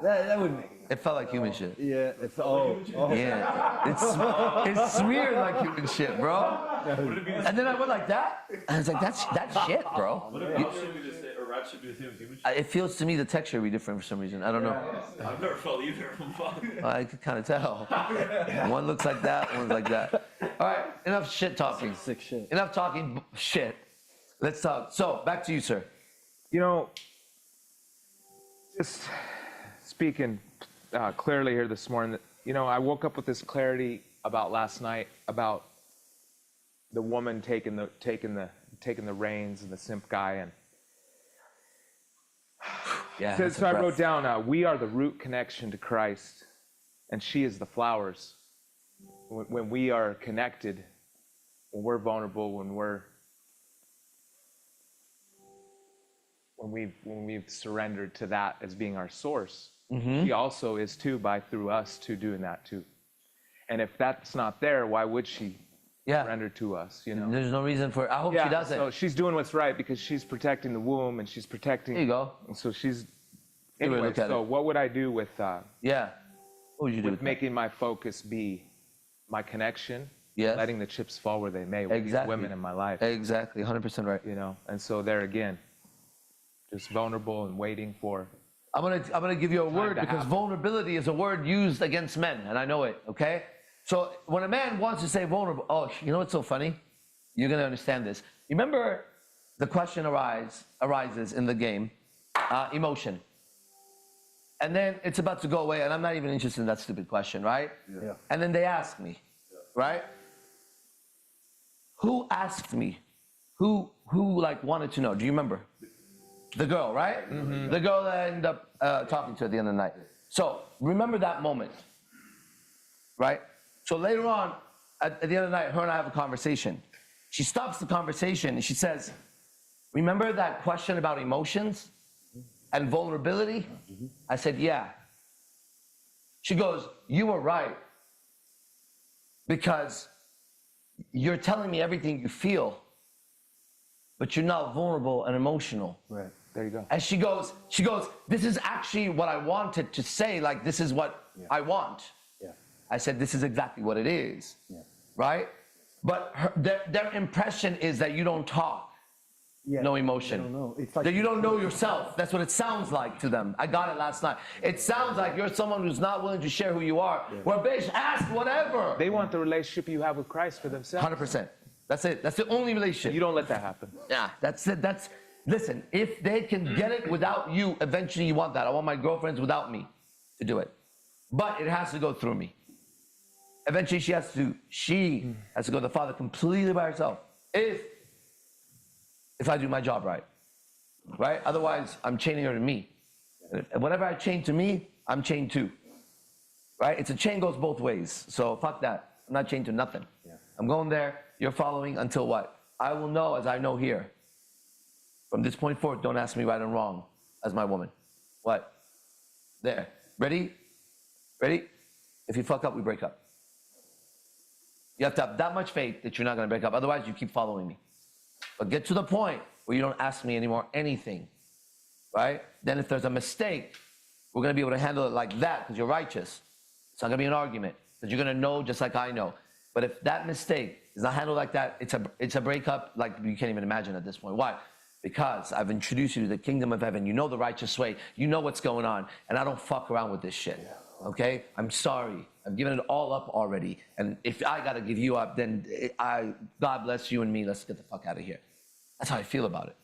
That would make It felt like human shit. Yeah, it's Yeah. It's smeared like human shit, bro. And then I went like that, and I was like, that's shit, bro. What if mouse should be the same, or rat should be the same as human shit? It feels to me the texture would be different for some reason. I don't know. I've never felt either. I could kind of tell. One looks like that, one's like that. All right, enough shit talking. Sick shit. Enough talking shit. Let's talk. So, back to you, sir. You know, just speaking clearly here this morning, you know, I woke up with this clarity about last night about the woman taking the reins and the simp guy, and Yeah. so I wrote down, we are the root connection to Christ, and she is the flowers. When we are connected, when we're vulnerable, when we've surrendered to that as being our source, she also is too, through us too, doing that too. And if that's not there, why would she surrender to us? You know, there's no reason for. I hope she doesn't. So she's doing what's right because she's protecting the womb and she's protecting. There you go. And so she's. Anyway, Anyway, so what would I do with? What would you do with making my focus be my connection? Yes. Letting the chips fall where they may with these women in my life. Exactly, 100% right. You know, and so there again, just vulnerable and waiting for. I'm gonna give you a word because vulnerability is a word used against men, and I know it. Okay, so when a man wants to say vulnerable, oh, you know what's so funny? You're gonna understand this. Remember, the question arises in the game, emotion, and then it's about to go away, and I'm not even interested in that stupid question, right? Yeah. And then they ask me, right? Who asked me? Who like wanted to know? Do you remember? The girl, right? The girl that I ended up talking to at the end of the night. So remember that moment, right? So later on, at the end of the night, her and I have a conversation. She stops the conversation and she says, remember that question about emotions and vulnerability? I said, yeah. She goes, you were right. Because you're telling me everything you feel, but you're not vulnerable and emotional. Right. There you go. And she goes, this is actually what I wanted to say, like this is what I want. Yeah. I said, this is exactly what it is. Yeah. Right? But their impression is that you don't talk. Yeah. No emotion. I don't know. It's like that you don't know yourself. That's what it sounds like to them. I got it last night. It sounds like you're someone who's not willing to share who you are. Yeah. Well, bitch, ask whatever. They want the relationship you have with Christ for themselves. 100%. That's it. That's the only relationship. You don't let that happen. Yeah, that's it. Listen, if they can get it without you, eventually you want that. I want my girlfriends without me to do it. But it has to go through me. Eventually she has to go to the Father completely by herself. If I do my job right. Right? Otherwise, I'm chaining her to me. And whatever I chain to me, I'm chained to. Right? It's a chain goes both ways. So fuck that. I'm not chained to nothing. Yeah. I'm going there. You're following until what? I will know as I know here. From this point forward, don't ask me right and wrong as my woman. What? There. Ready? Ready? If you fuck up, we break up. You have to have that much faith that you're not going to break up. Otherwise, you keep following me. But get to the point where you don't ask me anymore anything. Right? Then if there's a mistake, we're going to be able to handle it like that because you're righteous. It's not going to be an argument because you're going to know just like I know. But if that mistake is not handled like that, it's a breakup like you can't even imagine at this point. Why? Because I've introduced you to the kingdom of heaven. You know the righteous way. You know what's going on. And I don't fuck around with this shit. Okay? I'm sorry. I've given it all up already. And if I got to give you up, then God bless you and me. Let's get the fuck out of here. That's how I feel about it.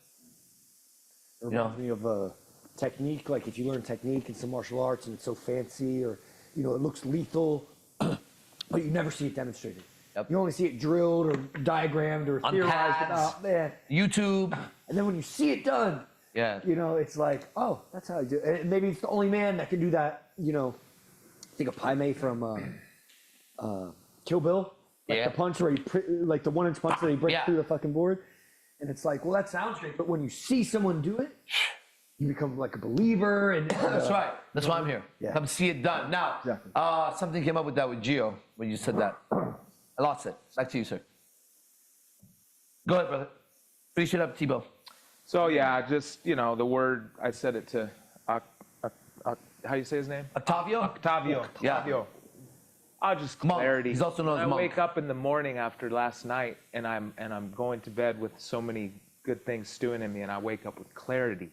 It reminds me of a technique. Like if you learn technique in some martial arts and it's so fancy or, it looks lethal, but you never see it demonstrated. Yep. You only see it drilled or diagrammed or theorized about, man. YouTube. And then when you see it done, it's like, oh, that's how I do it. And maybe it's the only man that can do that, I think of Paimei from Kill Bill. Like the punch where like the 1-inch punch where he breaks through the fucking board. And it's like, well, that sounds great. But when you see someone do it, you become like a believer. And that's right. That's why I'm here. Yeah. Come see it done. Now, something came up with that with Gio when you said that. I lost it. Back to you, sir. Go ahead, brother. Finish it up, Tebow. So yeah, just the word. I said it to how do you say his name? Octavio. Octavio. Yeah. Just clarity. He's also known as I Monk. wake up in the morning after last night, and I'm going to bed with so many good things stewing in me, and I wake up with clarity.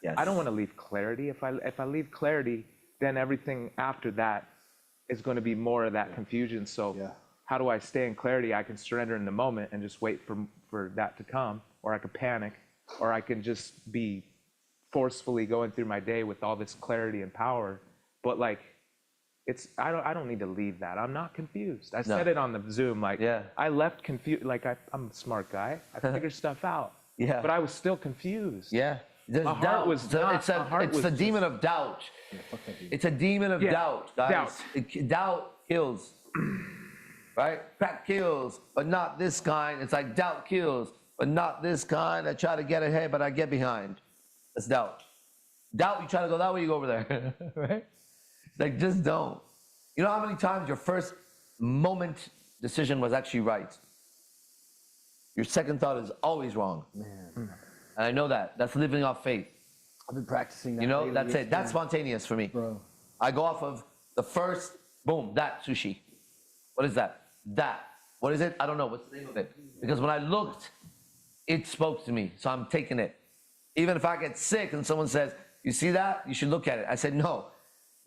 Yes. I don't want to leave clarity. If I leave clarity, then everything after that is going to be more of that confusion. So how do I stay in clarity? I can surrender in the moment and just wait for that to come, or I could panic, or I can just be forcefully going through my day with all this clarity and power. But like, I don't need to leave that. I'm not confused. I said it on the Zoom, like, I left confused. Like, I'm a smart guy. I figured stuff out. Yeah. But I was still confused. Yeah. My heart was it's the demon of doubt. It's a demon of doubt, guys. Doubt kills. Right? Crack kills, but not this kind. It's like doubt kills, but not this kind. I try to get ahead, but I get behind. That's doubt. Doubt, you try to go that way, you go over there. Right? Like, just don't. You know how many times your first moment decision was actually right? Your second thought is always wrong. Man. And I know that. That's living off faith. I've been practicing that. You know, that's it. That's spontaneous for me. Bro. I go off of the first, boom, that sushi. What is that? That. What is it? I don't know. What's the name of it? Because when I looked, it spoke to me. So I'm taking it. Even if I get sick and someone says, you see that? You should look at it. I said, no.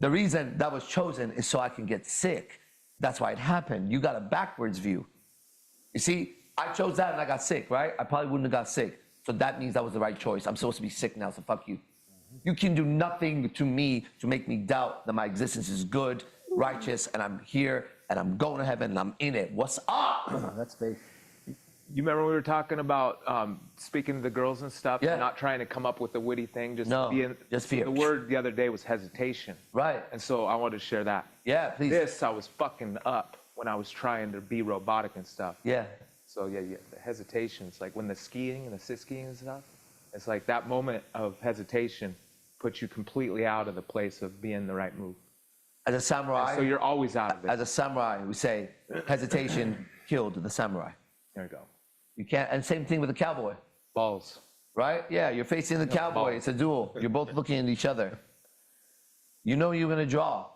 The reason that was chosen is so I can get sick. That's why it happened. You got a backwards view. You see, I chose that and I got sick, right? I probably wouldn't have got sick. So that means that was the right choice. I'm supposed to be sick now, so fuck you. You can do nothing to me to make me doubt that my existence is good, righteous, and I'm here, and I'm going to heaven, and I'm in it. What's up? That's faith. You remember we were talking about speaking to the girls and stuff, and not trying to come up with a witty thing, just being. Just fear. The word the other day was hesitation. Right. And so I wanted to share that. Yeah, please. I was fucking up when I was trying to be robotic and stuff. Yeah. So yeah, the hesitation. It's like when the skiing and the sit skiing and stuff. It's like that moment of hesitation puts you completely out of the place of being the right move. As a samurai. So you're always out of it. As a samurai, we say hesitation killed the samurai. There you go. You can't, and same thing with the cowboy. Balls. Right? Yeah, you're facing the cowboy. It's a duel. You're both looking at each other. You know you're going to draw.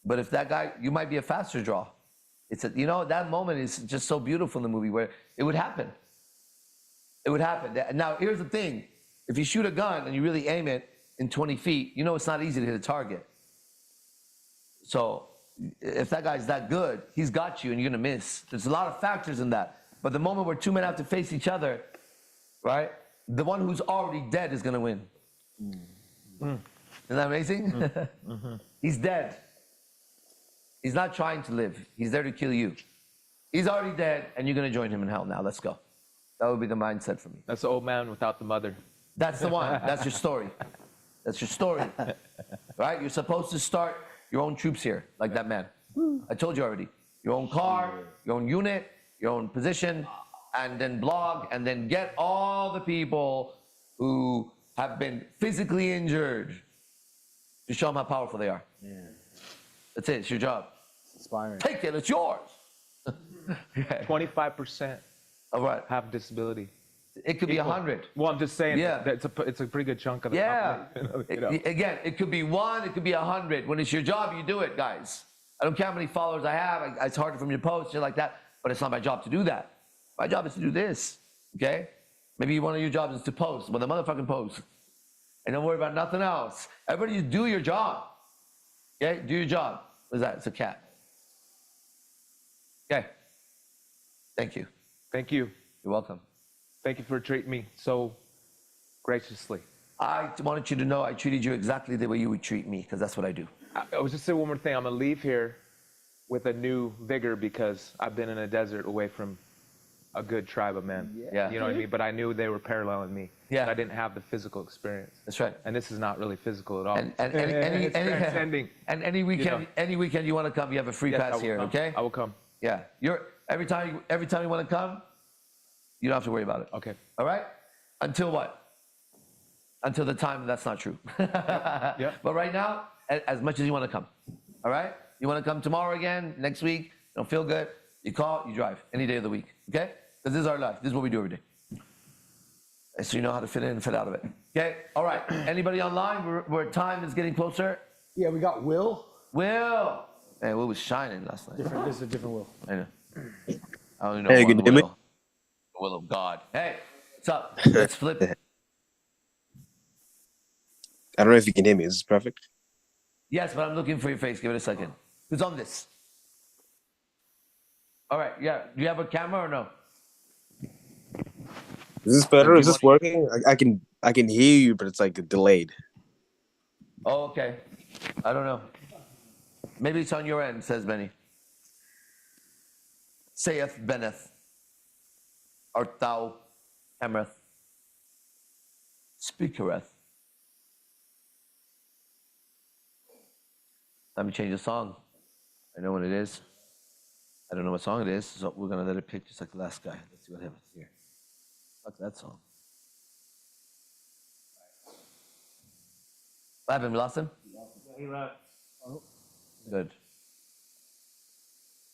But if that guy, you might be a faster draw. You know, that moment is just so beautiful in the movie where it would happen. It would happen. Now, here's the thing. If you shoot a gun and you really aim it in 20 feet, you know it's not easy to hit a target. So if that guy's that good, he's got you and you're going to miss. There's a lot of factors in that. But the moment where two men have to face each other, right, the one who's already dead is going to win. Isn't that amazing? He's dead. He's not trying to live. He's there to kill you. He's already dead, and you're going to join him in hell now. Let's go. That would be the mindset for me. That's the old man without the mother. That's the one. That's your story. That's your story. Right? You're supposed to start your own troops here, like that man. I told you already. Your own car, your own unit, your own position, and then blog, and then get all the people who have been physically injured to show them how powerful they are. Yeah. That's it. It's your job. It's inspiring. Take it. It's yours. 25% have disability. It could be 100. Well, I'm just saying. Yeah. It's a pretty good chunk of the population. You know? Again, it could be 1. It could be 100. When it's your job, you do it, guys. I don't care how many followers I have. It's hard for me to post shit like that. But it's not my job to do that. My job is to do this. Okay? Maybe one of your jobs is to post. Well, the motherfucking post. And don't worry about nothing else. Everybody just do your job. Okay? Do your job. What is that? It's a cat. Okay. Thank you. Thank you. You're welcome. Thank you for treating me so graciously. I wanted you to know I treated you exactly the way you would treat me, because that's what I do. I was just saying one more thing. I'm going to leave here with a new vigor because I've been in a desert away from a good tribe of men. Yeah. You know what I mean? But I knew they were paralleling me. Yeah. I didn't have the physical experience. That's right. And this is not really physical at all. And it's transcending. And any weekend you want to come, you have a free pass here, okay? I will come. Yeah. Every time you want to come, you don't have to worry about it. Okay. All right? Until what? Until the time that's not true. Yeah. But right now, as much as you want to come. All right? You want to come tomorrow again, next week, don't feel good, you call, you drive, any day of the week. Okay? Because this is our life. This is what we do every day. And so you know how to fit in and fit out of it. Okay? All right. Anybody online where time is getting closer? Yeah, we got Will. Will! Man, Will was shining last night. This is a different Will. I know. I only know one Will. The will of God. Hey, what's up? Let's flip it. I don't know if you can hear me. Is this perfect? Yes, but I'm looking for your face. Give it a second. Who's on this? All right, yeah. Do you have a camera or no? Is this better? Do Is you this working? I can hear you, but it's like delayed. Oh, okay. I don't know. Maybe it's on your end, says Benny. Saith Benneth. Art thou Emreth. Speakereth. Let me change the song. I know what it is. I don't know what song it is, so we're gonna let it pick just like the last guy. Let's see what happens here. Fuck that song. What happened? We lost him? Good.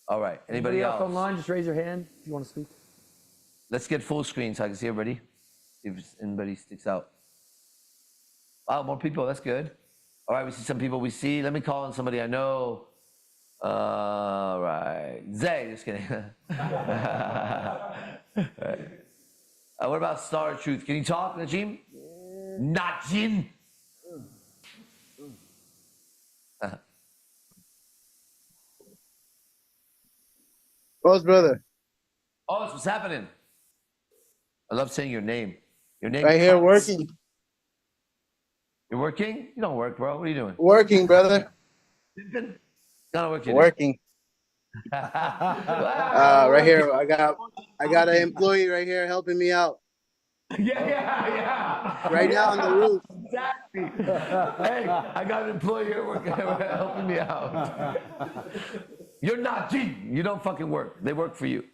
All right. Anybody else? online? Just raise your hand if you want to speak. Let's get full screen so I can see everybody. See if anybody sticks out. Wow, more people. That's good. All right, we see some people we see. Let me call on somebody I know. All right. Zay, just kidding. What about Star Truth? Can you talk, Najim? Najim? Boss brother. Oh, what's happening? I love saying your name. Your name. Right here counts. working. You're working? You don't work, bro. What are you doing? Working, brother. Not working. Working. Right here. I got an employee right here helping me out. Yeah. Right now on the roof. Exactly. Hey, I got an employee here working, helping me out. You're not G. You don't fucking work. They work for you.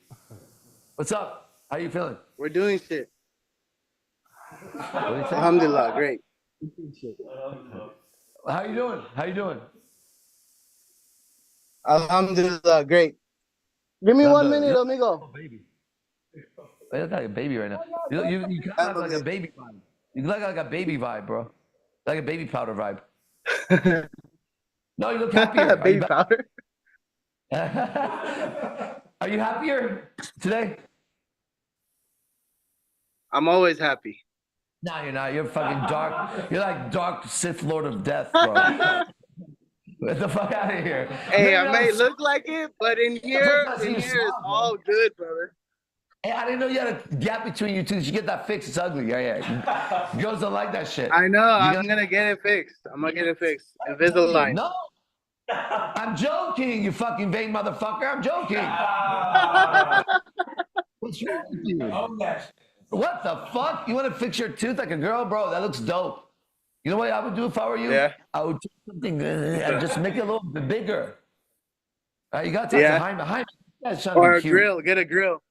What's up? How you feeling? We're doing shit. Alhamdulillah, great. How you doing? How you doing? Alhamdulillah, great. Give me 1 minute, amigo. You look like a baby right now. You kind of look like a baby vibe. You look like a baby vibe, bro. Like a baby powder vibe. No, you look happier. Baby powder? Are you happier today? I'm always happy. No, you're not. You're fucking dark. You're like dark Sith Lord of Death, bro. Get the fuck out of here. Hey, I may look like it, but in here it's all good, brother. Hey, I didn't know you had a gap between you two. You should get that fixed. It's ugly. Yeah. Girls don't like that shit. I know. I'm gonna get it fixed. I'm gonna get it fixed. Invisalign. No. I'm joking, you fucking vain motherfucker. I'm joking. What's wrong with you? What the fuck? You want to fix your tooth like a girl? Bro, that looks dope. You know what I would do if I were you? Yeah. I would do something and just make it a little bit bigger. You got to talk behind me. Or a grill. Get a grill.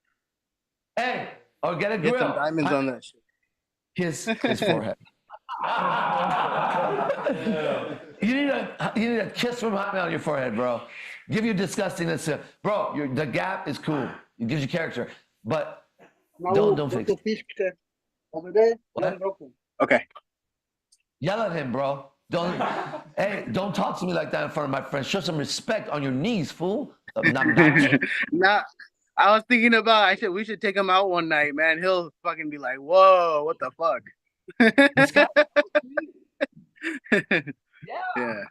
Hey, or get a grill. Get some diamonds on that shit. Kiss his forehead. You need a kiss from Hotmail on your forehead, bro. Give you disgustingness. Bro, the gap is cool. It gives you character. But don't fix it. Over there. Okay. Yell at him, bro. Don't talk to me like that in front of my friends. Show some respect on your knees, fool. Nah, I was thinking about we should take him out one night, man. He'll fucking be like, whoa, what the fuck? This guy, yeah.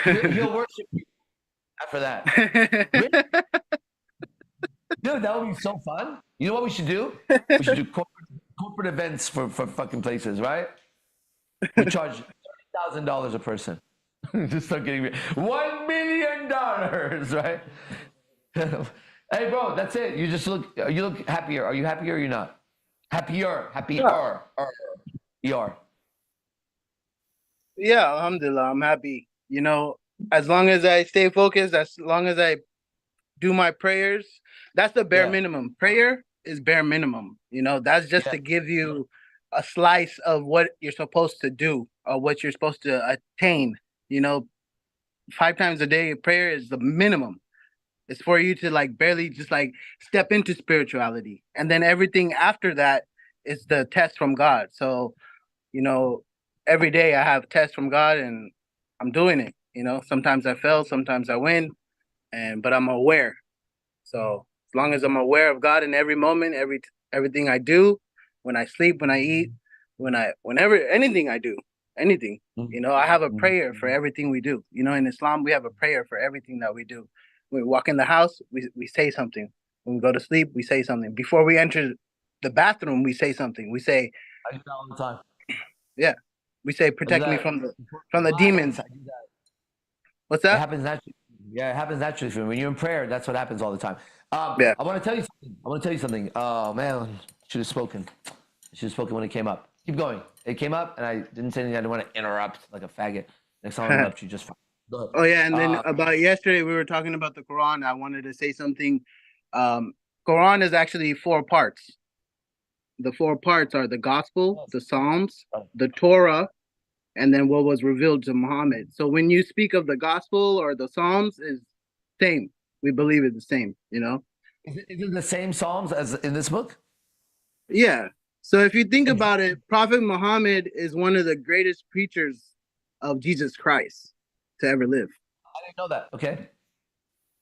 He'll worship you after that. Dude, that would be so fun. You know what we should do? We should do corporate events for fucking places, right? We charge $30,000 a person. Just start getting $1 million, right? Hey, bro, that's it. You look happier. Are you happier or you're not? Happier. ER. Yeah, alhamdulillah, I'm happy. You know, as long as I stay focused, as long as I do my prayers, that's the bare minimum. Prayer is bare minimum. You know, that's just to give you a slice of what you're supposed to do or what you're supposed to attain. You know, 5 times a day, prayer is the minimum. It's for you to barely just step into spirituality. And then everything after that is the test from God. So, you know, every day I have tests from God and I'm doing it. You know, sometimes I fail, sometimes I win, but I'm aware. So as long as I'm aware of God in every moment, everything I do, when I sleep, when I eat, whenever anything I do, you know, I have a prayer for everything we do. You know, in Islam, we have a prayer for everything that we do. When we walk in the house, we say something. When we go to sleep, we say something. Before we enter the bathroom, we say something. We say, I do that all the time. yeah, we say, I do protect me that from the demons. I do that. What's It that? happens naturally. Yeah, it happens naturally for me. When you're in prayer, that's what happens all the time. Yeah. I want to tell you something. Oh man, should have spoken. I should have spoken when it came up. Keep going. It came up, and I didn't say anything. I didn't want to interrupt like a faggot. Next time I interrupt you, just go ahead. Oh yeah, and then about yesterday we were talking about the Quran. I wanted to say something. Quran is actually 4 parts. The 4 parts are the Gospel, the Psalms, the Torah, and then what was revealed to Muhammad. So when you speak of the Gospel or the Psalms, is same. We believe it's the same. You know. Is it the same Psalms as in this book? Yeah. So if you think about it, Prophet Muhammad is one of the greatest preachers of Jesus Christ to ever live. I didn't know that. Okay.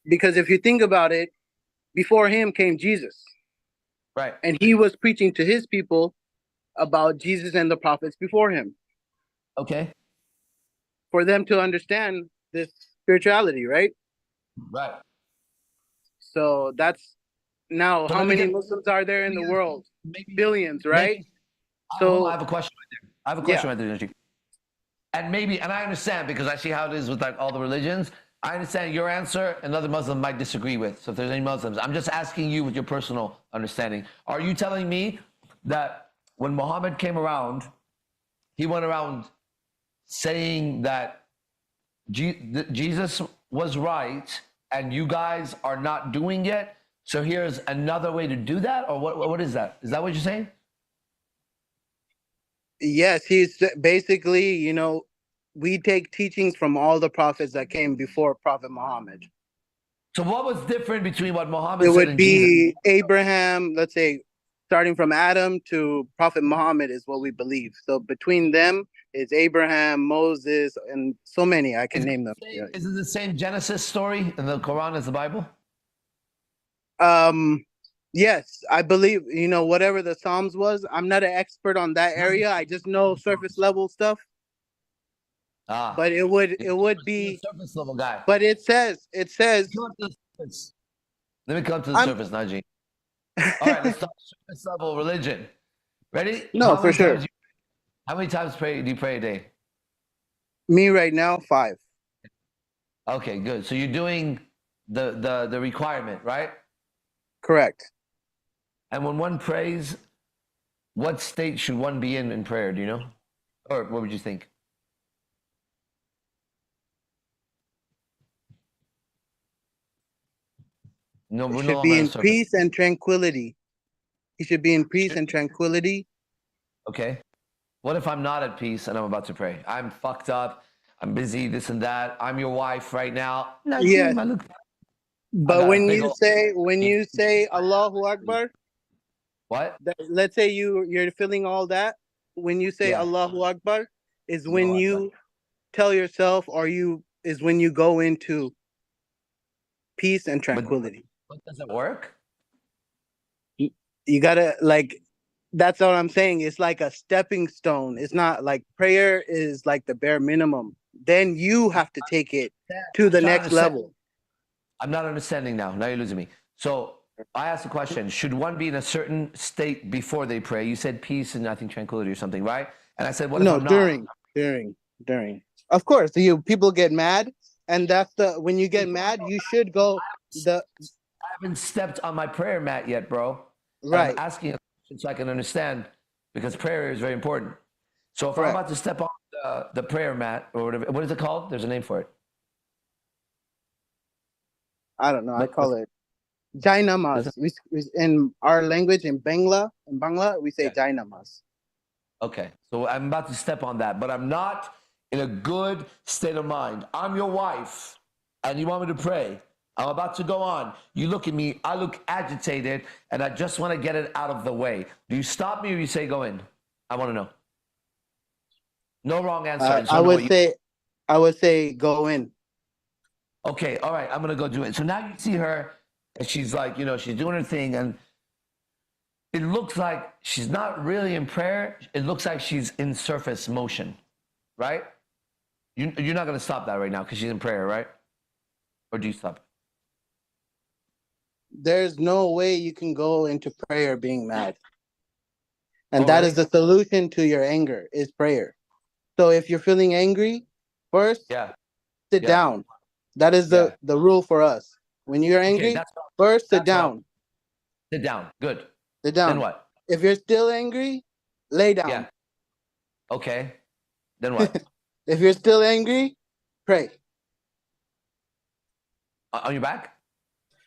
Because if you think about it, before him came Jesus. Right. And he was preaching to his people about Jesus and the prophets before him. Okay. For them to understand this spirituality, right? Right. So that's now, So how many Muslims are there in the world? Billions, right? So I have a question right there. I have a question Yeah. right there, Najim. And I understand because I see how it is with like all the religions. I understand your answer, another Muslim might disagree with. So if there's any Muslims, I'm just asking you with your personal understanding. Are you telling me that when Muhammad came around, he went around saying that Jesus was right and you guys are not doing it? So here's another way to do that? Or what is that? Is that what you're saying? Yes, he's basically, you know, we take teachings from all the prophets that came before Prophet Muhammad. So what was different between what Muhammad It said would and be Jesus? Abraham, let's say, starting from Adam to Prophet Muhammad is what we believe. So between them is Abraham, Moses, and so many. I can name them. Is it the same Genesis story in the Quran as the Bible? Yes, I believe, you know, whatever the Psalms was. I'm not an expert on that area. I just know surface level stuff. But it would be surface level guy. But it says Let me come to the surface, Najim. All right, let's talk surface level religion. Ready? No, for sure. How many times do you pray a day? Me right now, 5. Okay, good. So you're doing the requirement, right? Correct. And when one prays, what state should one be in prayer? Do you know? Or what would you think? No, He should be in peace and tranquility. He should be in peace and tranquility. Okay. What if I'm not at peace and I'm about to pray? I'm fucked up. I'm busy, this and that. I'm your wife right now. Yeah. But when you say Allahu Akbar, what? Let's say you're feeling all that. When you say Allahu Akbar, is when you tell yourself, is when you go into peace and tranquility. But does it work? You gotta, like, that's what I'm saying. It's like a stepping stone. It's not like prayer is like the bare minimum. Then you have to take it to the next level. I'm not understanding now. Now you're losing me. So I asked the question, should one be in a certain state before they pray? You said peace and I think tranquility or something, right? And I said, what if I'm not? During. Of course, people get mad, and when you get mad, you should go I haven't stepped on my prayer mat yet, bro. Right. I'm asking a question so I can understand, because prayer is very important. So if I'm about to step on the prayer mat or whatever, what is it called? There's a name for it. I don't know. I call it Jainamas. In our language, in Bangla, we say Jainamas. Okay, so I'm about to step on that, but I'm not in a good state of mind. I'm your wife, and you want me to pray. I'm about to go on. You look at me, I look agitated, and I just want to get it out of the way. Do you stop me or you say go in? I want to know. No wrong answer. I would say go in. Okay, all right, I'm going to go do it. So now you see her, and she's like, she's doing her thing, and it looks like she's not really in prayer. It looks like she's in surface motion, right? You're not going to stop that right now because she's in prayer, right? Or do you stop? there's no way you can go into prayer being mad. And Oh, that really? is the solution to your anger is prayer. So if you're feeling angry, first sit down. That is the rule for us. When you're angry, first sit down. Sit down. Good. Sit down. Then what? If you're still angry, lay down. Yeah. Okay. Then what? If you're still angry, pray. On your back?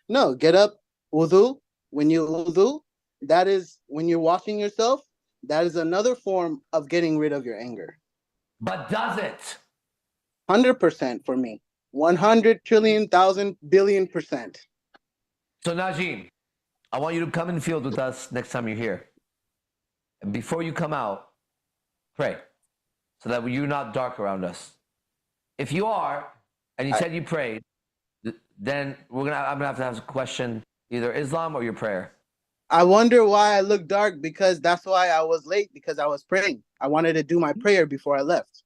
No, get up, wudu. When you wudu, that is when you're washing yourself. That is another form of getting rid of your anger. But does it? 100% for me. 100 trillion, thousand, billion %. So Najim, I want you to come in the field with us next time you're here. And before you come out, pray. So that you're not dark around us. If you are, and you said you prayed, then I'm gonna have to ask a question, either Islam or your prayer. I wonder why I look dark, because that's why I was late, because I was praying. I wanted to do my prayer before I left.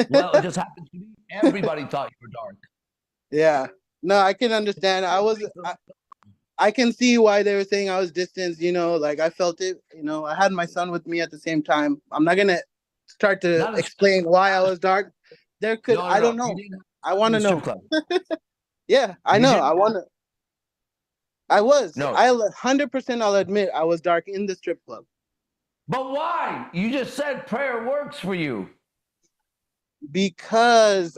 Well, it just happened to me. Everybody thought you were dark. Yeah. No, I can understand. I can see why they were saying I was distanced, like I felt it, I had my son with me at the same time. I'm not going to start to explain why I was dark. I don't know. I want to know. Yeah, I know. I was. No. 100% I'll admit I was dark in the strip club. But why? You just said prayer works for you. Because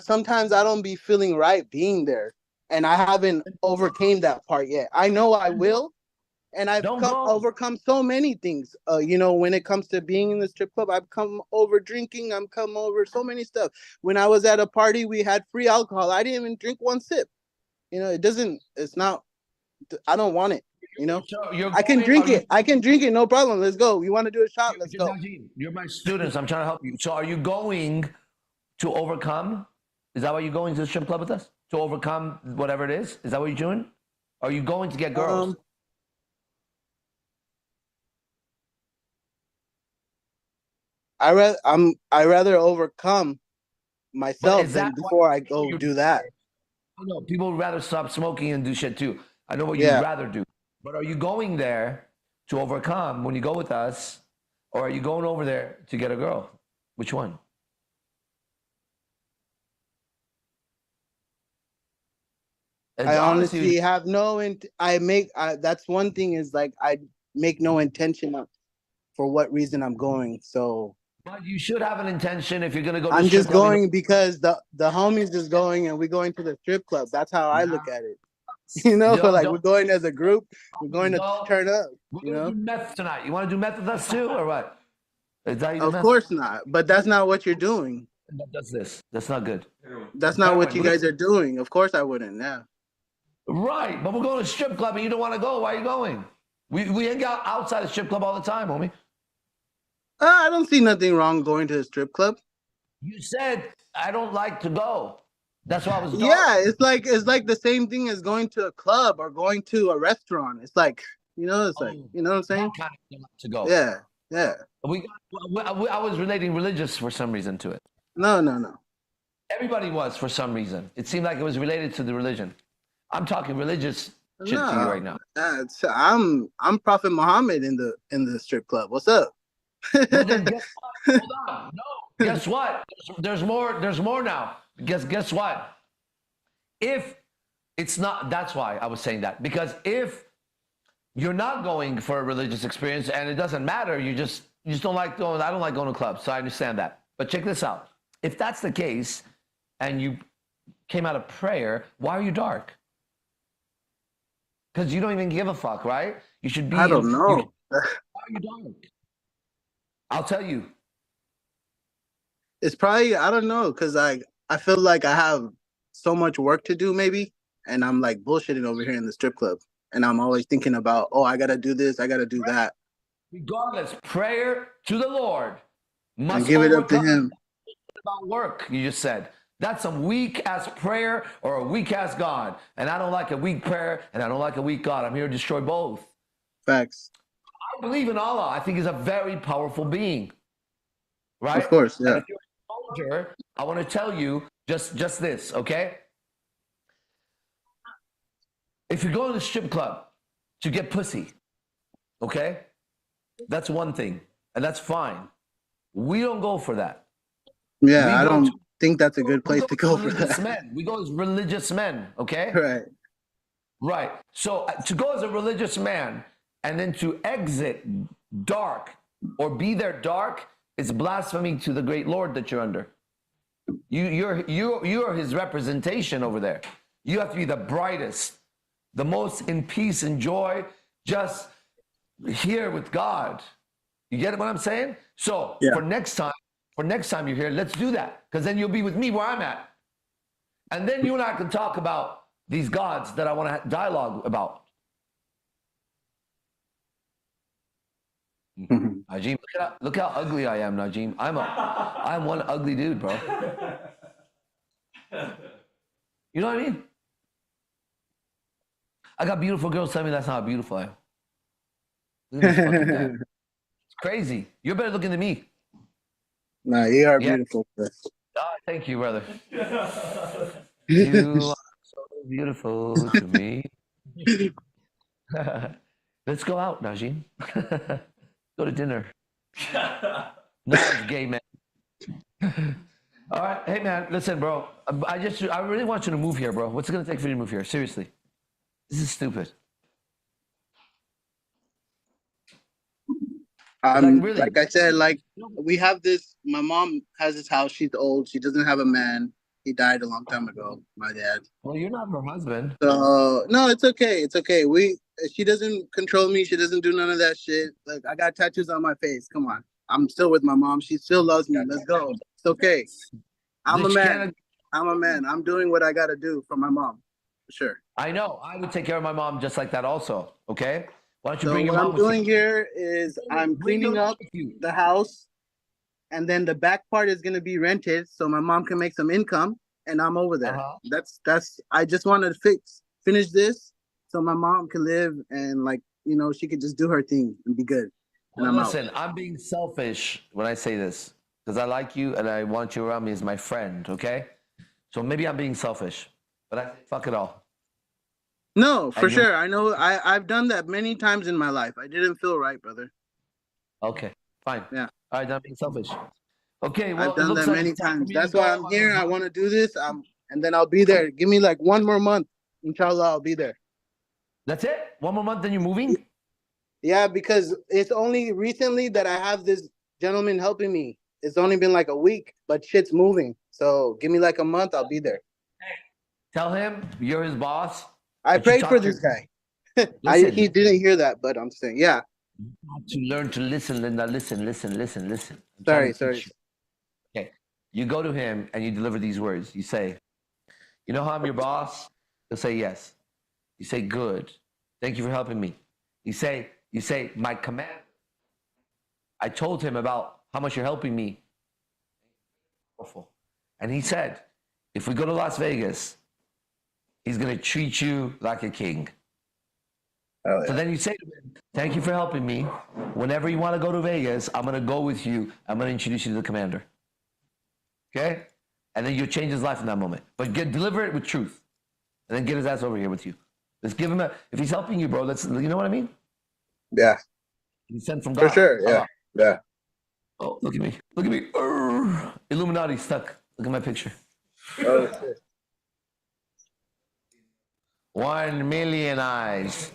sometimes I don't be feeling right being there. And I haven't overcame that part yet. I know I will. And I've overcome so many things. When it comes to being in the strip club, I've come over drinking. I've come over so many stuff. When I was at a party, we had free alcohol. I didn't even drink one sip. I don't want it. I can drink it. I can drink it. No problem. Let's go. You want to do a shot? Let's go. You're my students. I'm trying to help you. So are you going to overcome? Is that why you're going to the strip club with us? To overcome whatever it is? Is that what you're doing? Are you going to get girls? I rather overcome myself than before I go do that. I know people would rather stop smoking and do shit too. I know what you'd rather do. But are you going there to overcome when you go with us, or are you going over there to get a girl? Which one? I honestly have no that's one thing is like I make no intention of for what reason I'm going. So but you should have an intention if you're gonna go to I'm just going because the homies is going and we're going to the strip club. That's how I look at it. We're going as a group, we're going to turn up. We're gonna do meth tonight. You wanna do meth with us too, or what? Of course not, but that's not what you're doing. That's this. That's not good. That's not what you guys are doing. Of course I wouldn't, Right, but we're going to a strip club and you don't want to go. Why are you going? We hang out outside the strip club all the time, homie. I don't see nothing wrong going to the strip club. You said I don't like to go. That's why I was. Yeah, it's like the same thing as going to a club or going to a restaurant. It's like you know what I'm saying? Kind of to go. Yeah. I was relating religious for some reason to it. No. Everybody was for some reason. It seemed like it was related to the religion. I'm talking religious shit to you right now. I'm Prophet Muhammad in the strip club. What's up? Well, then guess what? Hold on. No. Guess what? There's more now. Guess what? If it's not, that's why I was saying that. Because if you're not going for a religious experience and it doesn't matter, you just don't like going. I don't like going to clubs, so I understand that. But check this out. If that's the case, and you came out of prayer, why are you dark? Because you don't even give a fuck, right? You should be. I don't know. Why are you dark? I'll tell you. It's probably, I don't know, because I feel like I have so much work to do maybe, and I'm like bullshitting over here in the strip club. And I'm always thinking about, I got to do this, I got to do that. Regardless, prayer to the Lord must and give it up to him. About work, you just said. That's some weak-ass prayer or a weak-ass God. And I don't like a weak prayer, and I don't like a weak God. I'm here to destroy both. Facts. I believe in Allah. I think he's a very powerful being. Right? Of course, yeah. And if you're a soldier, I want to tell you just this, okay? If you go to the strip club to get pussy, okay, that's one thing, and that's fine. We don't go for that. Yeah, I don't think that's a good place to go for religious that. men. We go as religious men, okay? Right. Right. So to go as a religious man and then to exit dark or be there dark is blasphemy to the great Lord that you're under. You're his representation over there. You have to be the brightest, the most in peace and joy, just here with God. You get what I'm saying? So for next time you're here, let's do that. Because then you'll be with me where I'm at. And then you and I can talk about these gods that I want to dialogue about. Najim, look how ugly I am, Najim. I'm one ugly dude, bro. You know what I mean? I got beautiful girls tell me that's not how beautiful I am. Look at this fucking guy. It's crazy. You're better looking than me. Nah, you are beautiful. Oh, thank you, brother. You are so beautiful to me. Let's go out, Najim. Go to dinner. Nice gay man. All right, hey man, listen, bro. I really want you to move here, bro. What's it gonna take for you to move here? Seriously, this is stupid. Really? Like I said, like we have this. My mom has this house. She's old. She doesn't have a man. He died a long time ago. My dad. Well, you're not her husband. So no, it's okay. It's okay. She doesn't control me. She doesn't do none of that shit. Like I got tattoos on my face. Come on. I'm still with my mom. She still loves me. Let's go. It's okay. I'm a man. I'm a man. I'm doing what I gotta do for my mom. For sure. I know. I would take care of my mom just like that also. Okay? Why don't you bring your mom? mom What I'm doing here is I'm cleaning up the house, and then the back part is gonna be rented, so my mom can make some income, and I'm over there. That's. I just want to finish this, so my mom can live and she could just do her thing and be good. Well, listen, I'm being selfish when I say this because I like you and I want you around me as my friend. Okay? So maybe I'm being selfish, but I fuck it all. No, for sure. I know. I've done that many times in my life. I didn't feel right, brother. Okay, fine. Yeah. All right, I'm being selfish. Okay, well, I've done that many times. That's why I'm here. I want to do this. And then I'll be there. Give me like one more month. Inshallah, I'll be there. That's it? One more month, then you're moving? Yeah, because it's only recently that I have this gentleman helping me. It's only been like a week, but shit's moving. So give me like a month. I'll be there. Tell him you're his boss. I prayed for this guy. He didn't hear that, but I'm saying, yeah. You have to learn to listen, Linda. Listen. Sorry. Okay. You go to him and you deliver these words. You say, you know how I'm your boss? He'll say, yes. You say, good. Thank you for helping me. You say, my command. I told him about how much you're helping me. And he said, if we go to Las Vegas, he's going to treat you like a king. Oh, yeah. So then you say to him, thank you for helping me. Whenever you want to go to Vegas, I'm going to go with you. I'm going to introduce you to the commander. Okay? And then you change his life in that moment. But deliver it with truth. And then get his ass over here with you. Let's give him if he's helping you, bro, you know what I mean? Yeah. He's sent from God. For sure, yeah. Yeah. Oh, look at me. Illuminati stuck. Look at my picture. Oh, shit. 1 million eyes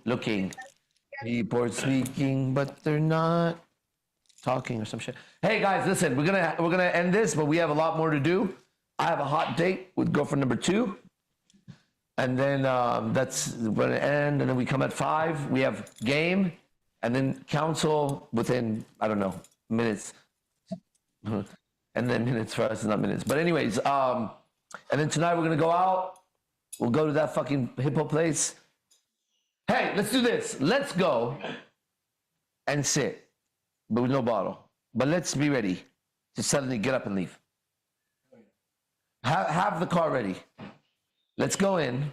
looking. People speaking, but they're not talking or some shit. Hey guys, listen, we're gonna end this, but we have a lot more to do. I have a hot date with girlfriend number 2. And then that's gonna end, and then we come at 5. We have game, and then council within, I don't know, minutes. And then minutes for us is not minutes. But anyways, and then tonight we're gonna go out. We'll go to that fucking hippo place. Hey, let's do this. Let's go and sit, but with no bottle. But let's be ready to suddenly get up and leave. Have the car ready. Let's go in.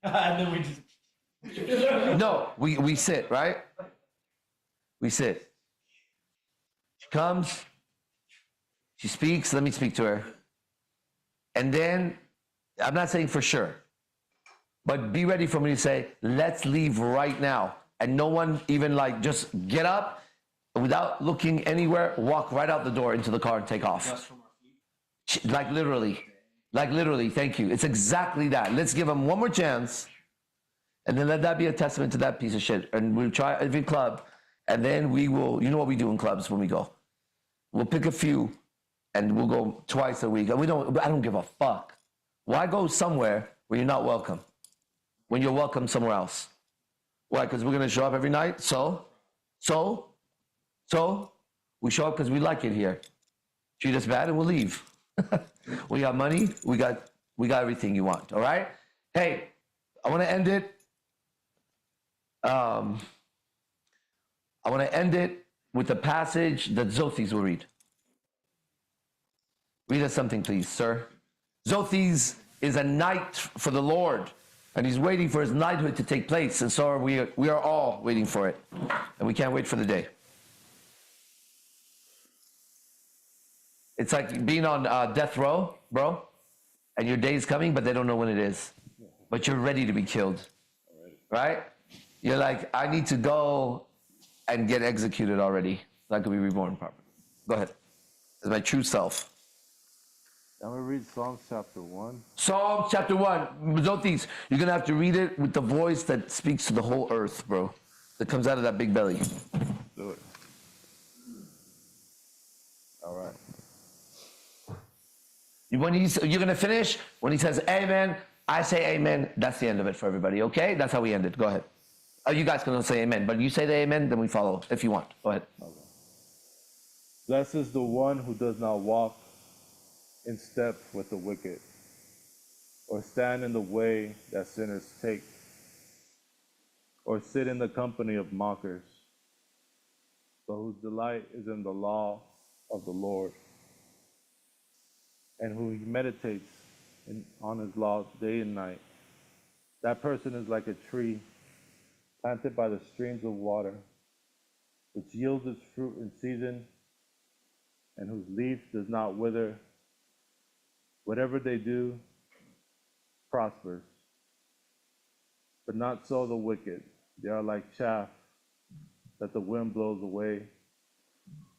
And then we just... No, we sit, right? We sit. She comes. She speaks. Let me speak to her. And then, I'm not saying for sure, But be ready for me to say, let's leave right now. And no one even like just get up without looking anywhere, walk right out the door into the car and take off. Like literally, thank you. It's exactly that. Let's give them one more chance. And then let that be a testament to that piece of shit. And we'll try every club. And then we will, you know what we do in clubs when we go? We'll pick a few and we'll go twice a week. And I don't give a fuck. Why go somewhere where you're not welcome? When you're welcome somewhere else. Why? Because we're going to show up every night? So we show up because we like it here. Treat us bad and we'll leave. We got money. We got everything you want. All right? Hey, I want to end it. I want to end it with a passage that Zothis will read. Read us something, please, sir. Zothis is a knight for the Lord, and he's waiting for his knighthood to take place, and so are we are all waiting for it, and we can't wait for the day. It's like being on death row, bro, and your day's coming, but they don't know when it is. But you're ready to be killed, right? You're like, I need to go and get executed already, so I could be reborn properly. Go ahead. As my true self. I'm going to read Psalms chapter 1. Psalms chapter 1. Zothis, you're going to have to read it with the voice that speaks to the whole earth, bro. That comes out of that big belly. Do it. All right. When you're going to finish, when he says amen, I say amen. That's the end of it for everybody, okay? That's how we end it. Go ahead. You guys can say amen, but you say the amen, then we follow if you want. Go ahead. Okay. Blessed is the one who does not walk in step with the wicked, or stand in the way that sinners take, or sit in the company of mockers, but whose delight is in the law of the Lord, and who he meditates on his law day and night. That person is like a tree planted by the streams of water, which yields its fruit in season, and whose leaf does not wither. Whatever they do prospers. But not so the wicked. They are like chaff that the wind blows away.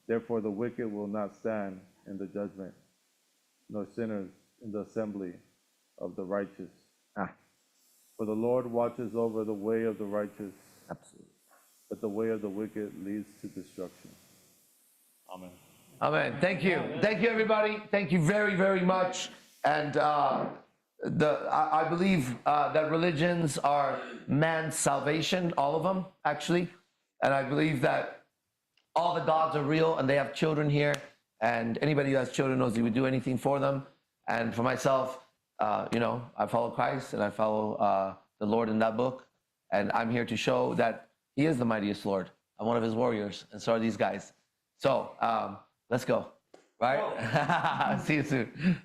Therefore the wicked will not stand in the judgment, nor sinners in the assembly of the righteous. For the Lord watches over the way of the righteous, absolutely, but the way of the wicked leads to destruction. Amen. Amen. Thank you. Thank you, everybody. Thank you very, very much. And I believe that religions are man's salvation, all of them, actually. And I believe that all the gods are real and they have children here. And anybody who has children knows he would do anything for them. And for myself, I follow Christ and I follow the Lord in that book. And I'm here to show that he is the mightiest Lord. I'm one of his warriors, and so are these guys. So let's go, right? See you soon.